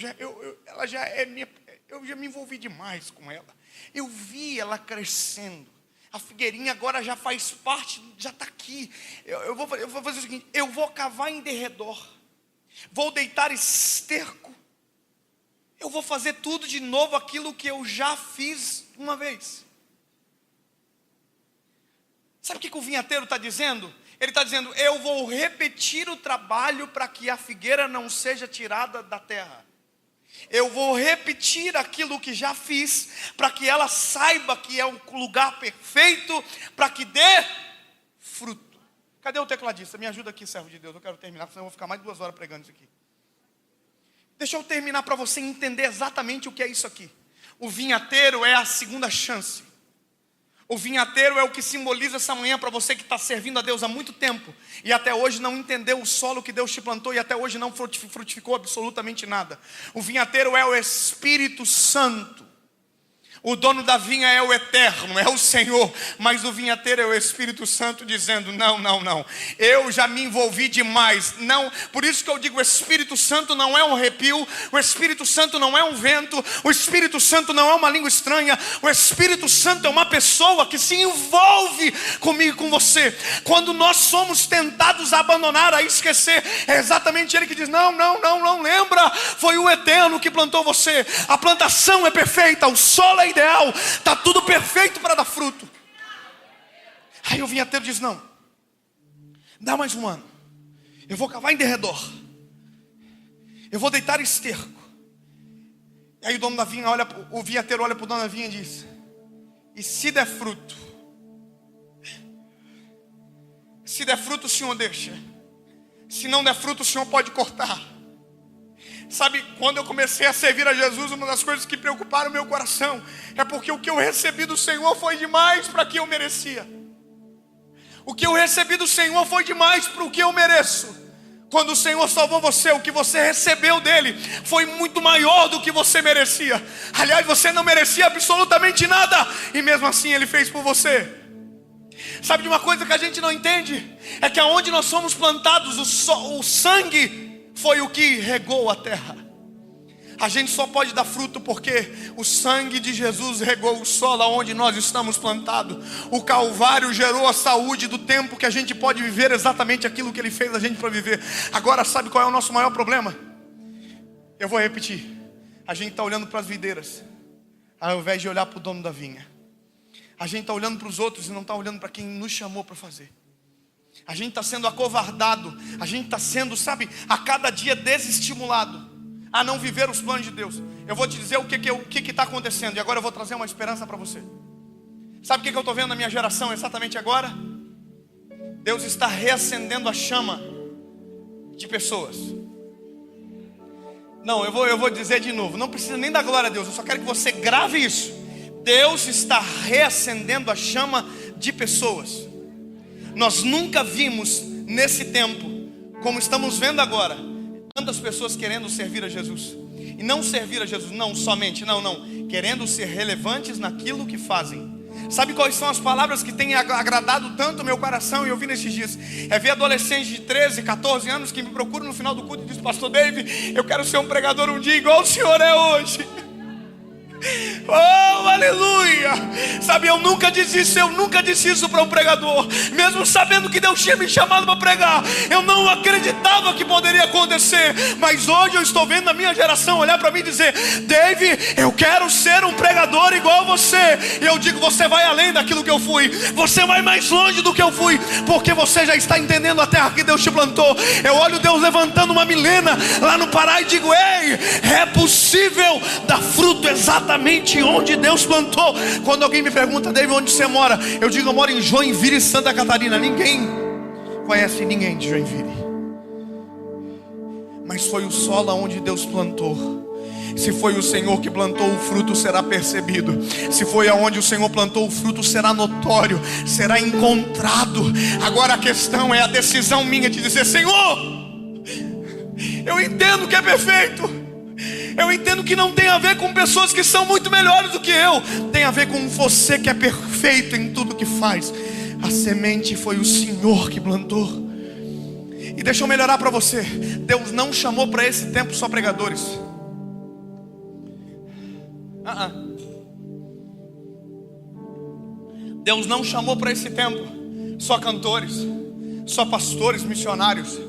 Ela já é minha. Eu já me envolvi demais com ela. Eu vi ela crescendo. A figueirinha agora já faz parte, já está aqui. Eu vou fazer o seguinte, eu vou cavar em derredor. Vou deitar esterco. Eu vou fazer tudo de novo aquilo que eu já fiz uma vez. Sabe o que o vinhateiro está dizendo? Ele está dizendo, eu vou repetir o trabalho para que a figueira não seja tirada da terra. Eu vou repetir aquilo que já fiz, para que ela saiba que é o lugar perfeito, para que dê fruto. Cadê o tecladista? Me ajuda aqui, servo de Deus. Eu quero terminar, senão eu vou ficar mais de 2 horas pregando isso aqui. Deixa eu terminar para você entender exatamente o que é isso aqui. O vinhateiro é a segunda chance. O vinhateiro é o que simboliza essa manhã para você que está servindo a Deus há muito tempo e até hoje não entendeu o solo que Deus te plantou e até hoje não frutificou absolutamente nada. O vinhateiro é o Espírito Santo. O dono da vinha é o Eterno, é o Senhor, mas o vinhateiro é o Espírito Santo dizendo, não, eu já me envolvi demais, não, por isso que eu digo, o Espírito Santo não é um arrepio, o Espírito Santo não é um vento, o Espírito Santo não é uma língua estranha, o Espírito Santo é uma pessoa que se envolve comigo e com você. Quando nós somos tentados a abandonar, a esquecer, é exatamente Ele que diz, não, lembra, foi o Eterno que plantou você, a plantação é perfeita, o solo é ideal, está tudo perfeito para dar fruto. Aí o vinhateiro diz, não, dá mais um ano, eu vou cavar em derredor, eu vou deitar esterco. E aí o dono da vinha o vinhateiro olha para o dono da vinha e diz, e se der fruto? Se der fruto o Senhor deixa, se não der fruto o Senhor pode cortar. Sabe, quando eu comecei a servir a Jesus, uma das coisas que preocuparam o meu coração é porque o que eu recebi do Senhor foi demais para o que eu merecia. O que eu recebi do Senhor foi demais para o que eu mereço. Quando o Senhor salvou você, o que você recebeu dele foi muito maior do que você merecia. Aliás, você não merecia absolutamente nada e mesmo assim Ele fez por você. Sabe de uma coisa que a gente não entende? É que aonde nós somos plantados, o sangue foi o que regou a terra. A gente só pode dar fruto porque o sangue de Jesus regou o solo onde nós estamos plantados. O Calvário gerou a saúde do tempo que a gente pode viver exatamente aquilo que Ele fez a gente para viver. Agora sabe qual é o nosso maior problema? Eu vou repetir. A gente está olhando para as videiras ao invés de olhar para o dono da vinha. A gente está olhando para os outros e não está olhando para quem nos chamou para fazer. A gente está sendo acovardado. A gente está sendo, sabe, a cada dia desestimulado a não viver os planos de Deus. Eu vou te dizer o que está acontecendo. E agora eu vou trazer uma esperança para você. Sabe o que eu estou vendo na minha geração exatamente agora? Deus está reacendendo a chama de pessoas. Não, eu vou dizer de novo. Não precisa nem dar glória a Deus. Eu só quero que você grave isso. Deus está reacendendo a chama de pessoas. Nós nunca vimos nesse tempo, como estamos vendo agora, tantas pessoas querendo servir a Jesus. E não servir a Jesus, não somente, não. Querendo ser relevantes naquilo que fazem. Sabe quais são as palavras que têm agradado tanto o meu coração? E eu vi nesses dias. É ver adolescentes de 13, 14 anos que me procuram no final do culto e dizem: pastor David, eu quero ser um pregador um dia igual o senhor é hoje. Oh, aleluia. Sabe, eu nunca disse isso para um pregador. Mesmo sabendo que Deus tinha me chamado para pregar, eu não acreditava que poderia acontecer. Mas hoje eu estou vendo a minha geração olhar para mim e dizer: David, eu quero ser um pregador igual você. E eu digo: você vai além daquilo que eu fui. Você vai mais longe do que eu fui, porque você já está entendendo a terra que Deus te plantou. Eu olho Deus levantando uma Milena lá no Pará e digo: ei, é possível dar fruto exatamente onde Deus plantou. Quando alguém me pergunta: David, onde você mora? Eu digo: eu moro em Joinville, Santa Catarina. Ninguém conhece ninguém de Joinville, mas foi o solo onde Deus plantou. Se foi o Senhor que plantou, o fruto será percebido. Se foi aonde o Senhor plantou, o fruto será notório, será encontrado. Agora a questão é a decisão minha de dizer: Senhor, eu entendo que é perfeito. Eu entendo que não tem a ver com pessoas que são muito melhores do que eu. Tem a ver com você que é perfeito em tudo que faz. A semente foi o Senhor que plantou. E deixa eu melhorar para você. Deus não chamou para esse tempo só pregadores. Deus não chamou para esse tempo só cantores, só pastores, missionários.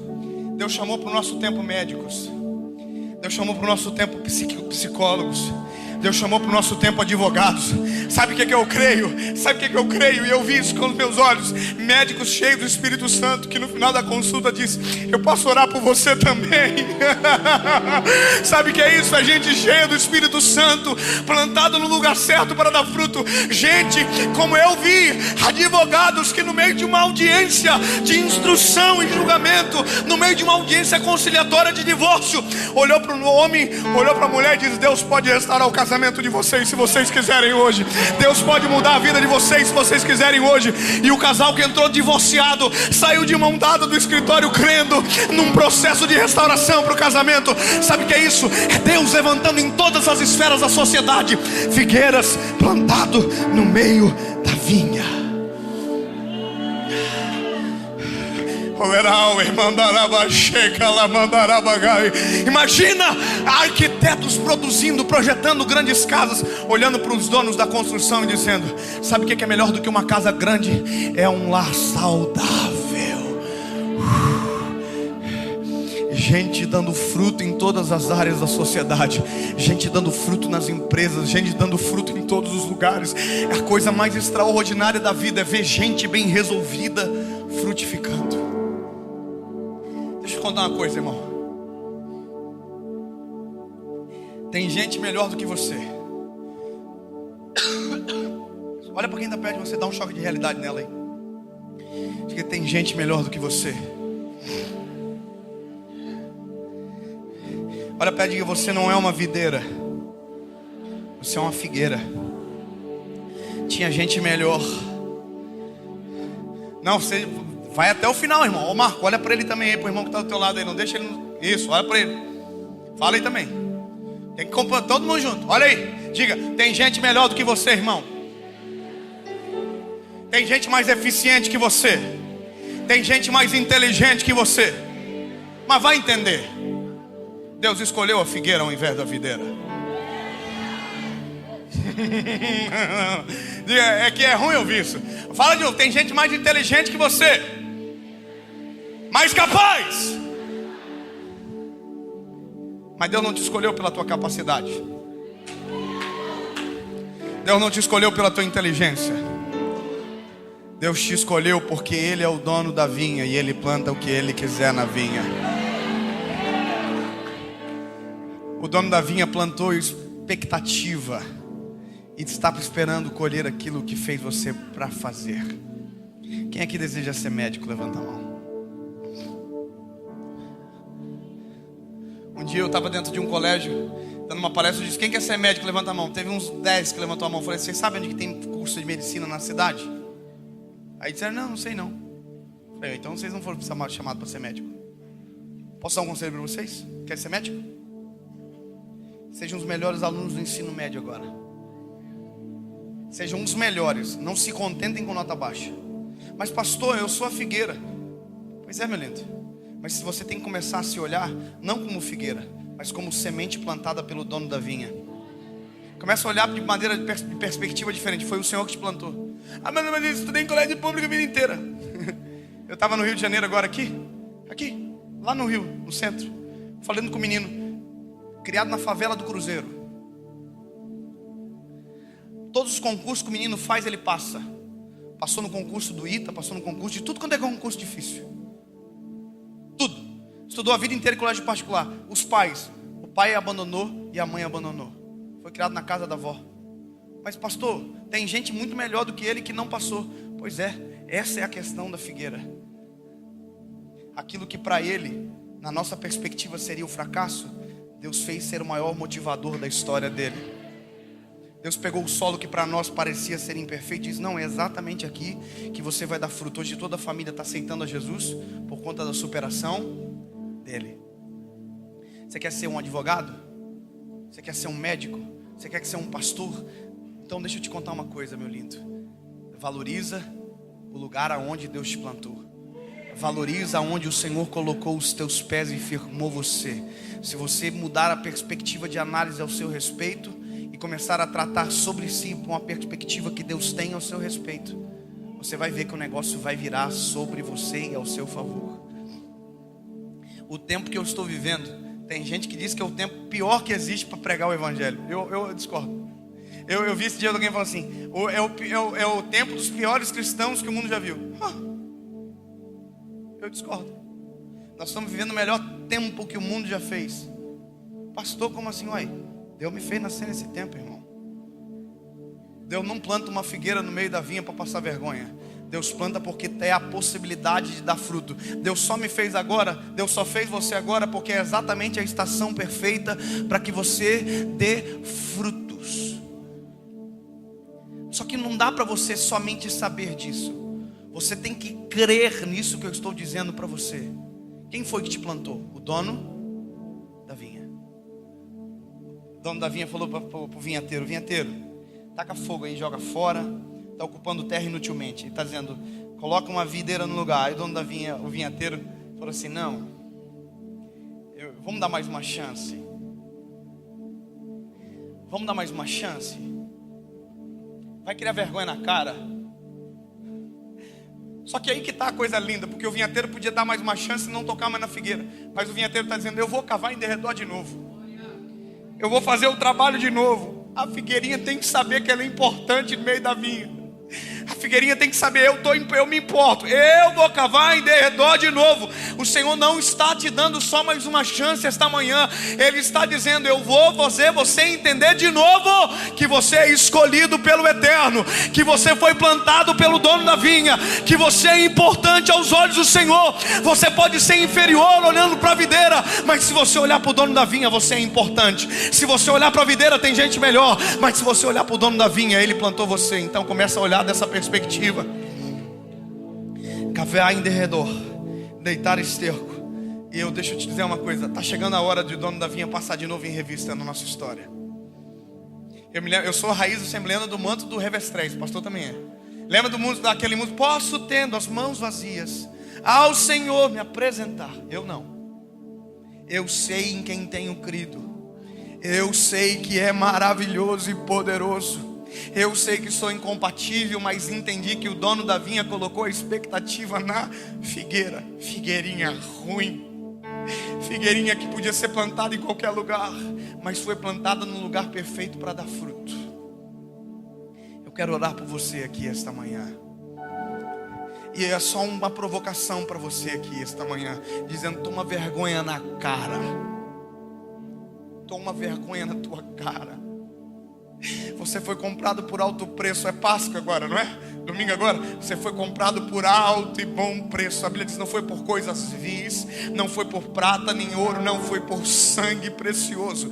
Deus chamou para o nosso tempo médicos. Deus chamou para o nosso tempo psicólogos. Deus chamou para o nosso tempo advogados. Sabe o que eu creio? E eu vi isso com os meus olhos. Médicos cheios do Espírito Santo, que no final da consulta diz: eu posso orar por você também. Sabe o que é isso? É gente cheia do Espírito Santo, plantado no lugar certo para dar fruto. Gente, como eu vi, advogados que no meio de uma audiência de instrução e julgamento, no meio de uma audiência conciliatória de divórcio, olhou para o homem, olhou para a mulher e disse: Deus pode restaurar o casamento de vocês se vocês quiserem hoje. Deus pode mudar a vida de vocês se vocês quiserem hoje. E o casal que entrou divorciado saiu de mão dada do escritório, crendo num processo de restauração para o casamento. Sabe o que é isso? É Deus levantando em todas as esferas da sociedade figueiras plantado no meio da vinha. Imagina arquitetos produzindo, projetando grandes casas, olhando para os donos da construção e dizendo: sabe o que é melhor do que uma casa grande? É um lar saudável. Gente dando fruto em todas as áreas da sociedade, gente dando fruto nas empresas, gente dando fruto em todos os lugares. A coisa mais extraordinária da vida é ver gente bem resolvida frutificando. Deixa eu contar uma coisa, irmão. Tem gente melhor do que você. Olha para quem está perto de você, dá um choque de realidade nela aí. Diga: tem gente melhor do que você. Olha para ele e diga: você não é uma videira, você é uma figueira. Tinha gente melhor. Não, você vai até o final, irmão. Ô Marco, olha para ele também aí, pro irmão que está do teu lado aí. Não deixa ele. Isso, olha para ele. Fala aí também. Tem que comprar todo mundo junto. Olha aí. Diga: tem gente melhor do que você, irmão. Tem gente mais eficiente que você. Tem gente mais inteligente que você. Mas vai entender. Deus escolheu a figueira ao invés da videira. É que é ruim ouvir isso. Fala de novo: tem gente mais inteligente que você, mais capaz. Mas Deus não te escolheu pela tua capacidade. Deus não te escolheu pela tua inteligência. Deus te escolheu porque Ele é o dono da vinha e Ele planta o que Ele quiser na vinha. O dono da vinha plantou expectativa e está esperando colher aquilo que fez você para fazer. Quem aqui deseja ser médico? Levanta a mão. Um dia eu estava dentro de um colégio, dando uma palestra, eu disse: quem quer ser médico? Levanta a mão. Teve uns 10 que levantou a mão. Eu falei: vocês sabem onde que tem curso de medicina na cidade? Aí disseram: não sei não. Eu falei: então vocês não foram chamados para ser médico. Posso dar um conselho para vocês? Quer ser médico? Sejam os melhores alunos do ensino médio agora. Sejam os melhores. Não se contentem com nota baixa. Mas pastor, eu sou a figueira. Pois é, meu lindo. Mas você tem que começar a se olhar não como figueira, mas como semente plantada pelo dono da vinha. Começa a olhar de maneira de perspectiva diferente. Foi o Senhor que te plantou. Ah, mas eu estudei em colégio público a vida inteira. Eu estava no Rio de Janeiro agora aqui, lá no Rio, no centro, falando com o menino, criado na favela do Cruzeiro. Todos os concursos que o menino faz, ele passa. Passou no concurso do ITA, passou no concurso de tudo quanto é concurso difícil. Tudo. Estudou a vida inteira em colégio particular. Os pais, o pai abandonou e a mãe abandonou. Foi criado na casa da avó. Mas pastor, tem gente muito melhor do que ele que não passou. Pois é, essa é a questão da figueira. Aquilo que para ele, na nossa perspectiva, seria o fracasso, Deus fez ser o maior motivador da história dele. Deus pegou o solo que para nós parecia ser imperfeito e diz: não, é exatamente aqui que você vai dar fruto. Hoje toda a família está aceitando a Jesus por conta da superação dele. Você quer ser um advogado? Você quer ser um médico? Você quer ser um pastor? Então deixa eu te contar uma coisa, meu lindo. Valoriza o lugar aonde Deus te plantou. Valoriza aonde o Senhor colocou os teus pés e firmou você. Se você mudar a perspectiva de análise ao seu respeito e começar a tratar sobre si com a perspectiva que Deus tem ao seu respeito, você vai ver que o negócio vai virar sobre você e ao seu favor. O tempo que eu estou vivendo, tem gente que diz que é o tempo pior que existe para pregar o evangelho. Eu discordo. Eu vi esse dia alguém falando assim: é o tempo dos piores cristãos que o mundo já viu. Eu discordo. Nós estamos vivendo o melhor tempo que o mundo já fez. Pastor, como assim? Uai, Deus me fez nascer nesse tempo, irmão. Deus não planta uma figueira no meio da vinha para passar vergonha. Deus planta porque tem a possibilidade de dar fruto. Deus só me fez agora, Deus só fez você agora porque é exatamente a estação perfeita para que você dê frutos. Só que não dá para você somente saber disso. Você tem que crer nisso que eu estou dizendo para você. Quem foi que te plantou? O dono da vinha. O dono da vinha falou para o vinhateiro: vinhateiro, taca fogo aí, joga fora. Está ocupando terra inutilmente. Ele está dizendo: coloca uma videira no lugar. Aí o dono da vinha, o vinhateiro, falou assim: não, vamos dar mais uma chance. Vamos dar mais uma chance. Vai criar vergonha na cara. Só que aí que está a coisa linda, porque o vinhateiro podia dar mais uma chance e não tocar mais na figueira. Mas o vinhateiro está dizendo: eu vou cavar em derredor de novo. Eu vou fazer o trabalho de novo. A figueirinha tem que saber que ela é importante no meio da vinha. A figueirinha tem que saber: eu me importo, eu vou cavar em derredor de novo. O Senhor não está te dando só mais uma chance esta manhã. Ele está dizendo: eu vou fazer você entender de novo que você é escolhido pelo Eterno, que você foi plantado pelo dono da vinha, que você é importante aos olhos do Senhor. Você pode ser inferior olhando para a videira, mas se você olhar para o dono da vinha, você é importante. Se você olhar para a videira, tem gente melhor, mas se você olhar para o dono da vinha, ele plantou você. Então começa a olhar dessa perspectiva. Cavar em derredor, deitar esterco. E deixa eu te dizer uma coisa: está chegando a hora de o dono da vinha passar de novo em revista na nossa história. Eu sou a raiz assembleana do manto do Revestrez, o pastor também é. Lembra daquele mundo? Posso, tendo as mãos vazias, ao Senhor me apresentar. Eu não. Eu sei em quem tenho crido. Eu sei que é maravilhoso e poderoso. Eu sei que sou incompatível, mas entendi que o dono da vinha colocou a expectativa na figueira. Figueirinha ruim. Figueirinha que podia ser plantada em qualquer lugar, mas foi plantada num lugar perfeito para dar fruto. Eu quero orar por você aqui esta manhã. E é só uma provocação para você aqui esta manhã, dizendo: toma vergonha na cara. Toma vergonha na tua cara. Você foi comprado por alto preço. É Páscoa agora, não é? Domingo agora, você foi comprado por alto e bom preço. A Bíblia diz: não foi por coisas vis, não foi por prata nem ouro, não foi por sangue precioso.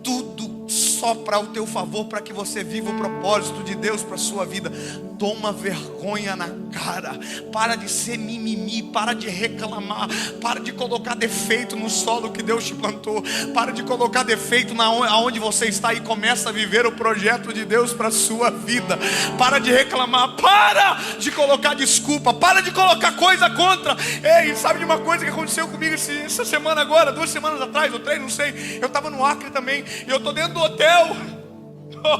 Tudo só para o teu favor, para que você viva o propósito de Deus para a sua vida. Toma vergonha na cara. Para de ser mimimi, para de reclamar, para de colocar defeito no solo que Deus te plantou, para de colocar defeito aonde você está e começa a viver o projeto de Deus para a sua vida. Para de reclamar, para de colocar desculpa, para de colocar coisa contra. Ei, sabe de uma coisa que aconteceu comigo essa semana agora, 2 semanas atrás, ou 3, não sei. Eu estava no Acre também, e eu estou dentro do hotel.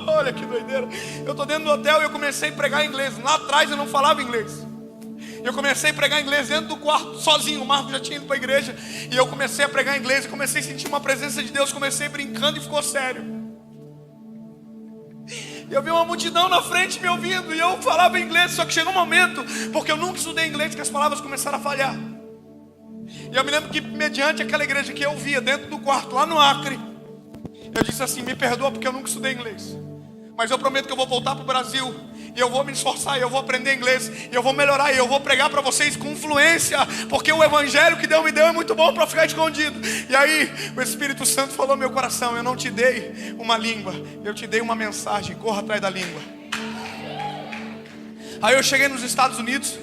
Olha que doideira. Eu estou dentro do hotel e eu comecei a pregar inglês. Lá atrás eu não falava inglês. Eu comecei a pregar inglês dentro do quarto, sozinho. O Marco já tinha ido para a igreja. E eu comecei a pregar inglês e comecei a sentir uma presença de Deus. Comecei brincando e ficou sério. E eu vi uma multidão na frente me ouvindo. E eu falava inglês, só que chegou um momento, porque eu nunca estudei inglês, que as palavras começaram a falhar. E eu me lembro que mediante aquela igreja que eu via dentro do quarto, lá no Acre, eu disse assim: me perdoa porque eu nunca estudei inglês, mas eu prometo que eu vou voltar para o Brasil, e eu vou me esforçar, e eu vou aprender inglês, e eu vou melhorar, e eu vou pregar para vocês com fluência, porque o evangelho que Deus me deu é muito bom para ficar escondido. E aí o Espírito Santo falou no meu coração: eu não te dei uma língua, eu te dei uma mensagem, corra atrás da língua. Aí eu cheguei nos Estados Unidos.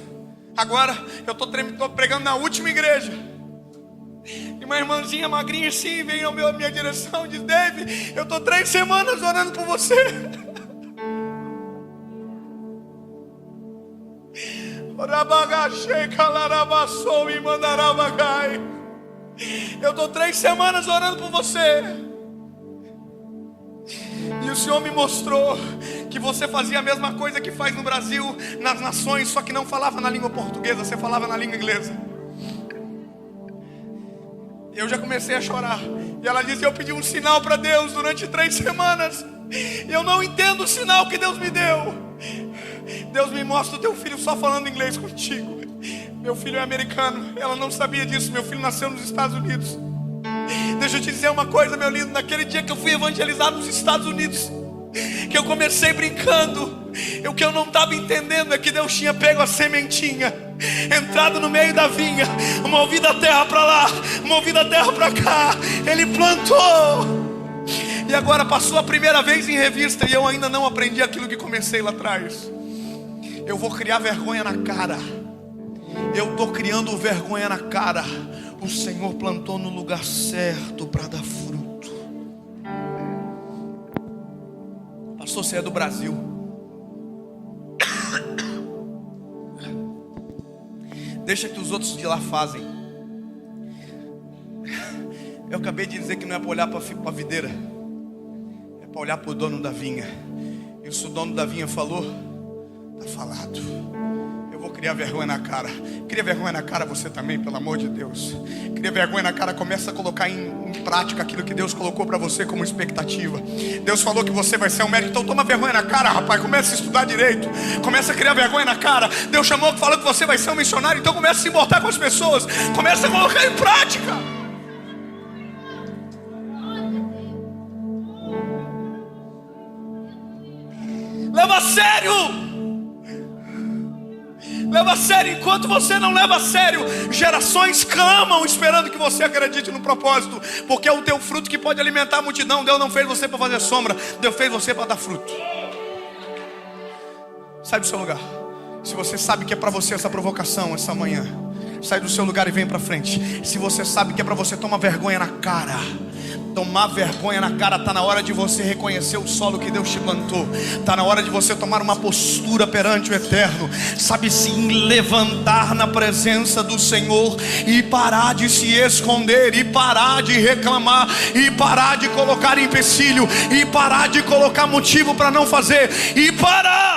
Agora eu estou pregando na última igreja, e uma irmãzinha magrinha assim veio na minha direção e disse: Dave, eu estou 3 semanas orando por você. Eu estou 3 semanas orando por você. E o Senhor me mostrou que você fazia a mesma coisa que faz no Brasil, nas nações, só que não falava na língua portuguesa, você falava na língua inglesa. Eu já comecei a chorar. E ela disse: eu pedi um sinal para Deus durante 3 semanas, e eu não entendo o sinal que Deus me deu. Deus me mostra o teu filho só falando inglês contigo. Meu filho é americano, ela não sabia disso. Meu filho nasceu nos Estados Unidos. Deixa eu te dizer uma coisa, meu lindo. Naquele dia que eu fui evangelizar nos Estados Unidos, que eu comecei brincando, o que eu não estava entendendo é que Deus tinha pego a sementinha, entrado no meio da vinha, movido a terra para lá, movido a terra para cá. Ele plantou, e agora passou a primeira vez em revista, e eu ainda não aprendi aquilo que comecei lá atrás. Eu vou criar vergonha na cara. Eu estou criando vergonha na cara. O Senhor plantou no lugar certo para dar fruto. Pastor, você é do Brasil. Deixa que os outros de lá fazem. Eu acabei de dizer que não é para olhar para a videira, é para olhar para o dono da vinha. E se o dono da vinha falou, está falado. Eu vou criar vergonha na cara. Cria vergonha na cara você também, pelo amor de Deus. Cria vergonha na cara, começa a colocar em prática aquilo que Deus colocou para você como expectativa. Deus falou que você vai ser um médico, então toma vergonha na cara, rapaz. Começa a estudar direito, começa a criar vergonha na cara. Deus falou que você vai ser um missionário, então começa a se importar com as pessoas, começa a colocar em prática. Leva a sério. Leva a sério. Enquanto você não leva a sério, gerações clamam esperando que você acredite no propósito, porque é o teu fruto que pode alimentar a multidão. Deus não fez você para fazer sombra, Deus fez você para dar fruto. Sai do seu lugar. Se você sabe que é para você essa provocação essa manhã, sai do seu lugar e vem para frente. Se você sabe que é para você tomar vergonha na cara, tomar vergonha na cara, está na hora de você reconhecer o solo que Deus te plantou. Está na hora de você tomar uma postura perante o Eterno. Sabe, sim, levantar na presença do Senhor e parar de se esconder, e parar de reclamar, e parar de colocar empecilho, e parar de colocar motivo para não fazer, e parar